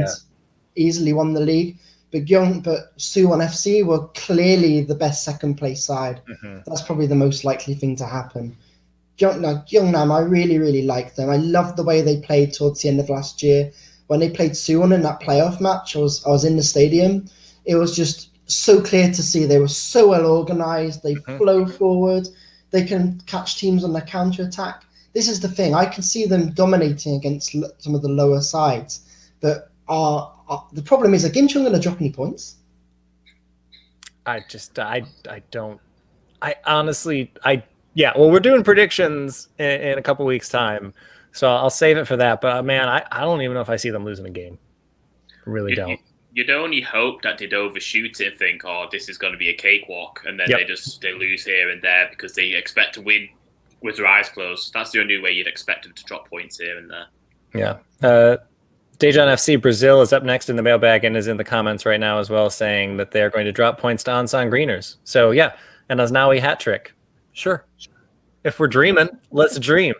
easily won the league, but Suwon FC were clearly the best second place side. Mm-hmm. That's probably the most likely thing to happen. Gyeongnam, I really like them. I loved the way they played towards the end of last year. When they played Suwon in that playoff match, I was in the stadium. It was just so clear to see they were so well organized. They flow forward. They can catch teams on their counter-attack. This is the thing. I can see them dominating against some of the lower sides. But the problem is, are Gimcheon going to drop any points? I honestly, well, we're doing predictions in a couple weeks' time, so I'll save it for that. But, man, I don't even know if I see them losing a game. I really don't. You'd only hope that they'd overshoot it and think, oh, this is going to be a cakewalk, and then they lose here and there because they expect to win with their eyes closed. That's the only way you'd expect them to drop points here and there. Yeah. Daejeon FC Brazil is up next in the mailbag and is in the comments right now as well, saying that they're going to drop points to Ansan Greeners. So, yeah, and Aznawi hat trick. Sure. If we're dreaming, let's dream.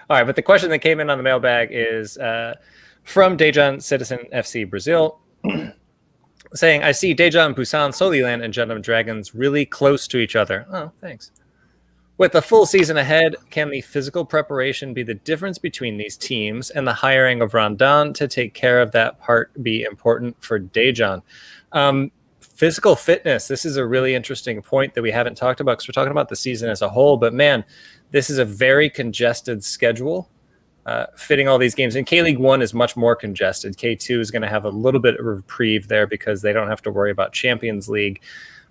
All right, but the question that came in on the mailbag is from Daejeon Citizen FC Brazil, saying, I see Daejeon, Busan, Soliland, and Gundam Dragons really close to each other. Oh, thanks. With the full season ahead, can the physical preparation be the difference between these teams, and the hiring of Randan to take care of that part be important for Daejeon? Physical fitness, this is a really interesting point that we haven't talked about because we're talking about the season as a whole. But, man, this is a very congested schedule, fitting all these games. And K-League 1 is much more congested. K2 is going to have a little bit of a reprieve there because they don't have to worry about Champions League.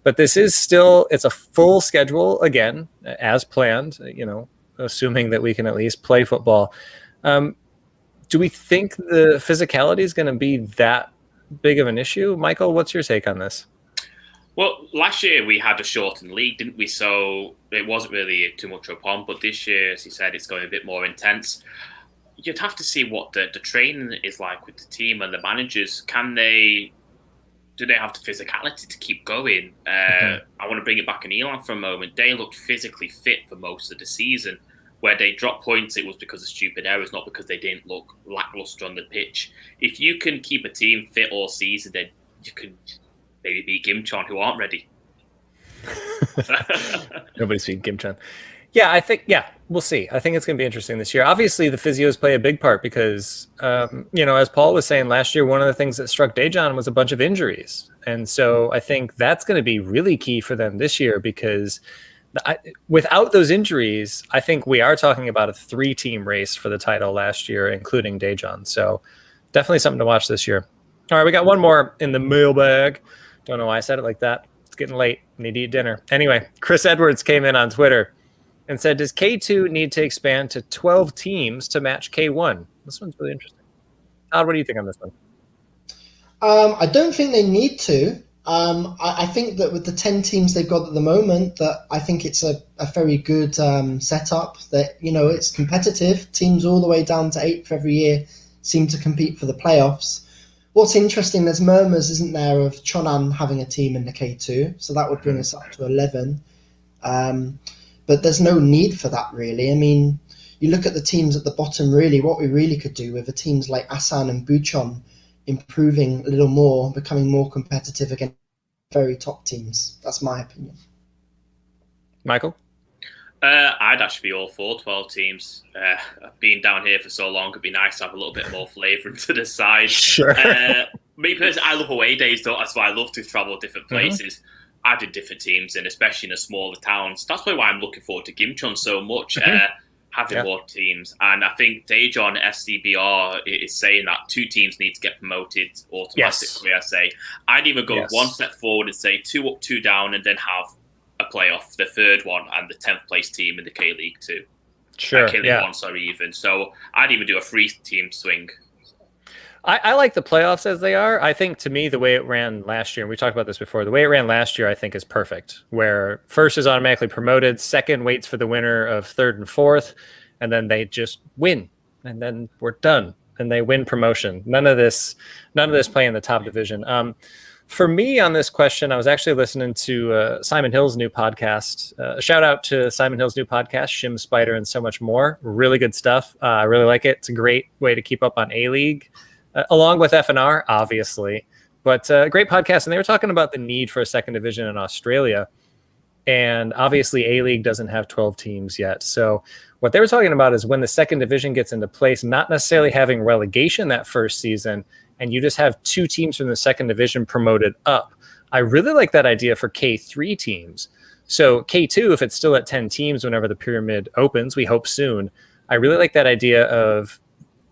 But this is still, it's a full schedule, again, as planned, assuming that we can at least play football. Do we think the physicality is going to be that big of an issue? Michael, what's your take on this? Well, last year we had a shortened league, didn't we? So it wasn't really too much of a problem. But this year, as you said, it's going a bit more intense. You'd have to see what the training is like with the team and the managers. Do they have the physicality to keep going? I want to bring it back in Elan for a moment. They looked physically fit for most of the season. Where they dropped points, it was because of stupid errors, not because they didn't look lackluster on the pitch. If you can keep a team fit all season, then you can maybe beat Gimcheon, who aren't ready. Nobody's beating Gimcheon. Yeah, we'll see. I think it's going to be interesting this year. Obviously, the physios play a big part because, as Paul was saying last year, one of the things that struck Daejeon was a bunch of injuries. And so I think that's going to be really key for them this year because without those injuries, I think we are talking about a 3-team race for the title last year, including Daejeon. So definitely something to watch this year. All right, we got one more in the mailbag. Don't know why I said it like that. It's getting late. I need to eat dinner. Anyway, Chris Edwards came in on Twitter and said, does K2 need to expand to 12 teams to match K1? This one's really interesting. Todd, what do you think on this one? I don't think they need to. I think that with the 10 teams they've got at the moment, that I think it's a very good setup. That, you know, it's competitive. Teams all the way down to 8th every year seem to compete for the playoffs. What's interesting, there's murmurs, isn't there, of Cheonan having a team in the K2, so that would bring us up to 11. But there's no need for that, really. I mean, you look at the teams at the bottom, really, what we really could do with the teams like Asan and Bucheon improving a little more, becoming more competitive against very top teams. That's my opinion. Michael? I'd actually be all for 12 teams. Being down here for so long, it'd be nice to have a little bit more flavour into the side. Sure. Me personally, I love away days, though. That's why I love to travel to different places. I did different teams, and especially in the smaller towns. That's why I'm looking forward to Gimcheon so much. Having more teams. And I think Daejeon SCBR is saying that 2 teams need to get promoted automatically. I say I'd even go one step forward and say 2 up, 2 down, and then have a playoff, the 3rd one, and the 10th place team in the K League 2. Sure. K League 1, sorry, even. So I'd even do a 3-team swing. I like the playoffs as they are. I think, to me, the way it ran last year, and we talked about this before, the way it ran last year, I think, is perfect, where first is automatically promoted, second waits for the winner of 3rd and 4th, and then they just win, and then we're done, and they win promotion. None of this play in the top division. For me on this question, I was actually listening to Simon Hill's new podcast. A shout out to Simon Hill's new podcast, Shim Spider and So Much More. Really good stuff. I really like it. It's a great way to keep up on A-League. Along with FNR, obviously, but great podcast. And they were talking about the need for a second division in Australia. And obviously, A-League doesn't have 12 teams yet. So what they were talking about is when the second division gets into place, not necessarily having relegation that first season, and you just have 2 teams from the second division promoted up. I really like that idea for K3 teams. So K2, if it's still at 10 teams whenever the pyramid opens, we hope soon. I really like that idea of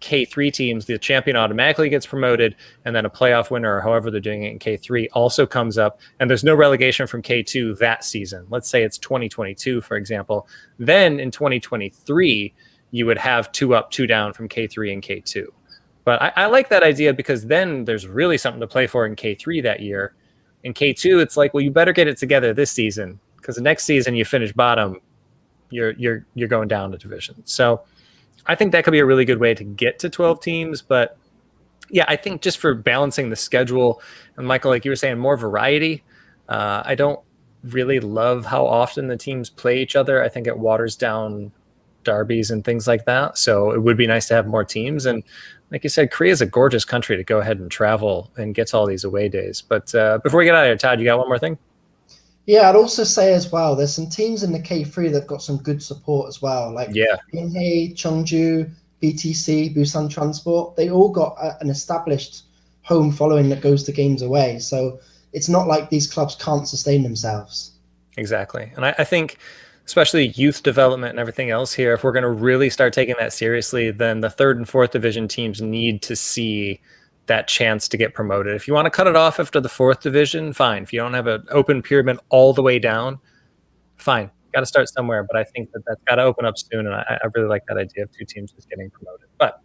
K3 teams, the champion automatically gets promoted, and then a playoff winner, or however they're doing it in K3, also comes up, and there's no relegation from K2 that season. Let's say it's 2022, for example. Then in 2023, you would have 2 up, 2 down from K3 and K2. But I like that idea because then there's really something to play for in K3 that year. In K2, it's like, well, you better get it together this season, because the next season you finish bottom, you're going down the division. So I think that could be a really good way to get to 12 teams. But yeah, I think just for balancing the schedule, and Michael, like you were saying, more variety. I don't really love how often the teams play each other. I think it waters down derbies and things like that. So it would be nice to have more teams. And like you said, Korea is a gorgeous country to go ahead and travel and get to all these away days. But before we get out of here, Todd, you got one more thing? Yeah, I'd also say as well, there's some teams in the K3 that've got some good support as well. Like Yunhei, Cheongju, BTC, Busan Transport. They all got an established home following that goes to games away. So it's not like these clubs can't sustain themselves. Exactly. And I think especially youth development and everything else here, if we're going to really start taking that seriously, then the 3rd and 4th division teams need to see that chance to get promoted. If you want to cut it off after the 4th division, fine. If you don't have an open pyramid all the way down, fine. Got to start somewhere, but I think that's got to open up soon, and I really like that idea of 2 teams just getting promoted. But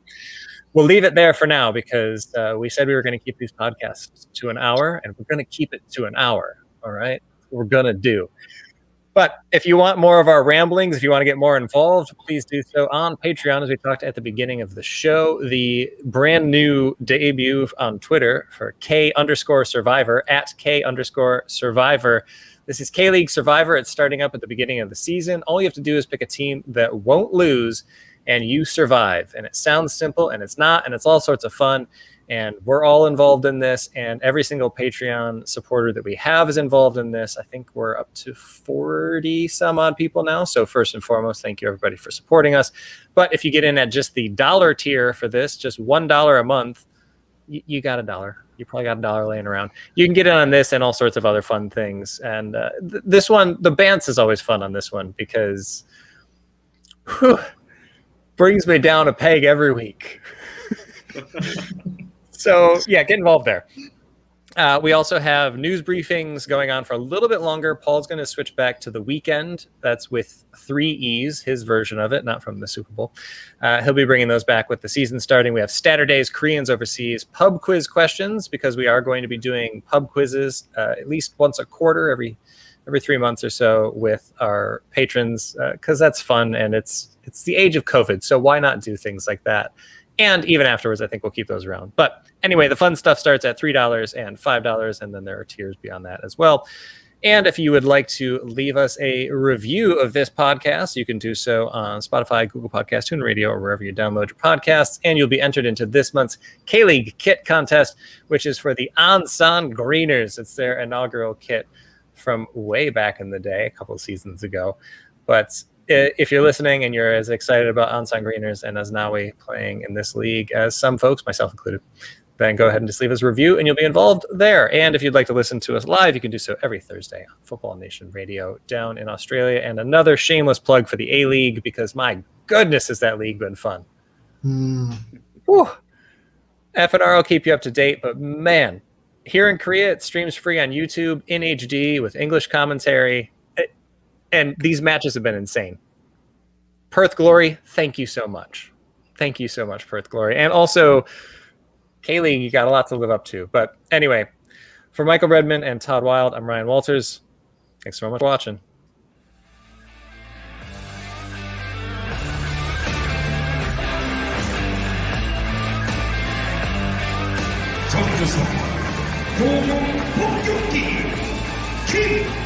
we'll leave it there for now because we said we were going to keep these podcasts to an hour, and we're going to keep it to an hour, all right? We're going to do. But if you want more of our ramblings, if you want to get more involved, please do so on Patreon, as we talked at the beginning of the show. The brand new debut on Twitter for K_Survivor, at K_Survivor. This is K-League Survivor. It's starting up at the beginning of the season. All you have to do is pick a team that won't lose, and you survive. And it sounds simple, and it's not, and it's all sorts of fun. And we're all involved in this, and every single Patreon supporter that we have is involved in this. I think we're up to 40 some odd people now. So first and foremost, thank you everybody for supporting us. But if you get in at just the $1 tier for this, just $1 a month, you got $1. You probably got $1 laying around. You can get in on this and all sorts of other fun things. And this one, the Bants is always fun on this one because brings me down a peg every week. So, yeah, get involved there. We also have news briefings going on for a little bit longer. Paul's going to switch back to the weekend. That's with 3 E's, his version of it, not from the Super Bowl. He'll be bringing those back with the season starting. We have Saturdays, Koreans Overseas, pub quiz questions, because we are going to be doing pub quizzes at least once a quarter, every 3 months or so with our patrons, because that's fun, and it's the age of COVID, so why not do things like that? And even afterwards, I think we'll keep those around. But anyway, the fun stuff starts at $3 and $5, and then there are tiers beyond that as well. And if you would like to leave us a review of this podcast, you can do so on Spotify, Google Podcasts, TuneIn Radio, or wherever you download your podcasts. And you'll be entered into this month's K-League kit contest, which is for the Ansan Greeners. It's their inaugural kit from way back in the day, a couple of seasons ago. But if you're listening and you're as excited about Ansan Greeners and Aznawi playing in this league as some folks, myself included, then go ahead and just leave us a review and you'll be involved there. And if you'd like to listen to us live, you can do so every Thursday on Football Nation Radio down in Australia. And another shameless plug for the A-League, because my goodness, has that league been fun. Whew. FNR will keep you up to date, but man, here in Korea, it streams free on YouTube in HD with English commentary. And these matches have been insane. Perth Glory, thank you so much. Thank you so much, Perth Glory. And also, K-League, you got a lot to live up to. But anyway, for Michael Redmond and Todd Wilde, I'm Ryan Walters. Thanks so much for watching. 정규성 공격 폭격기 킹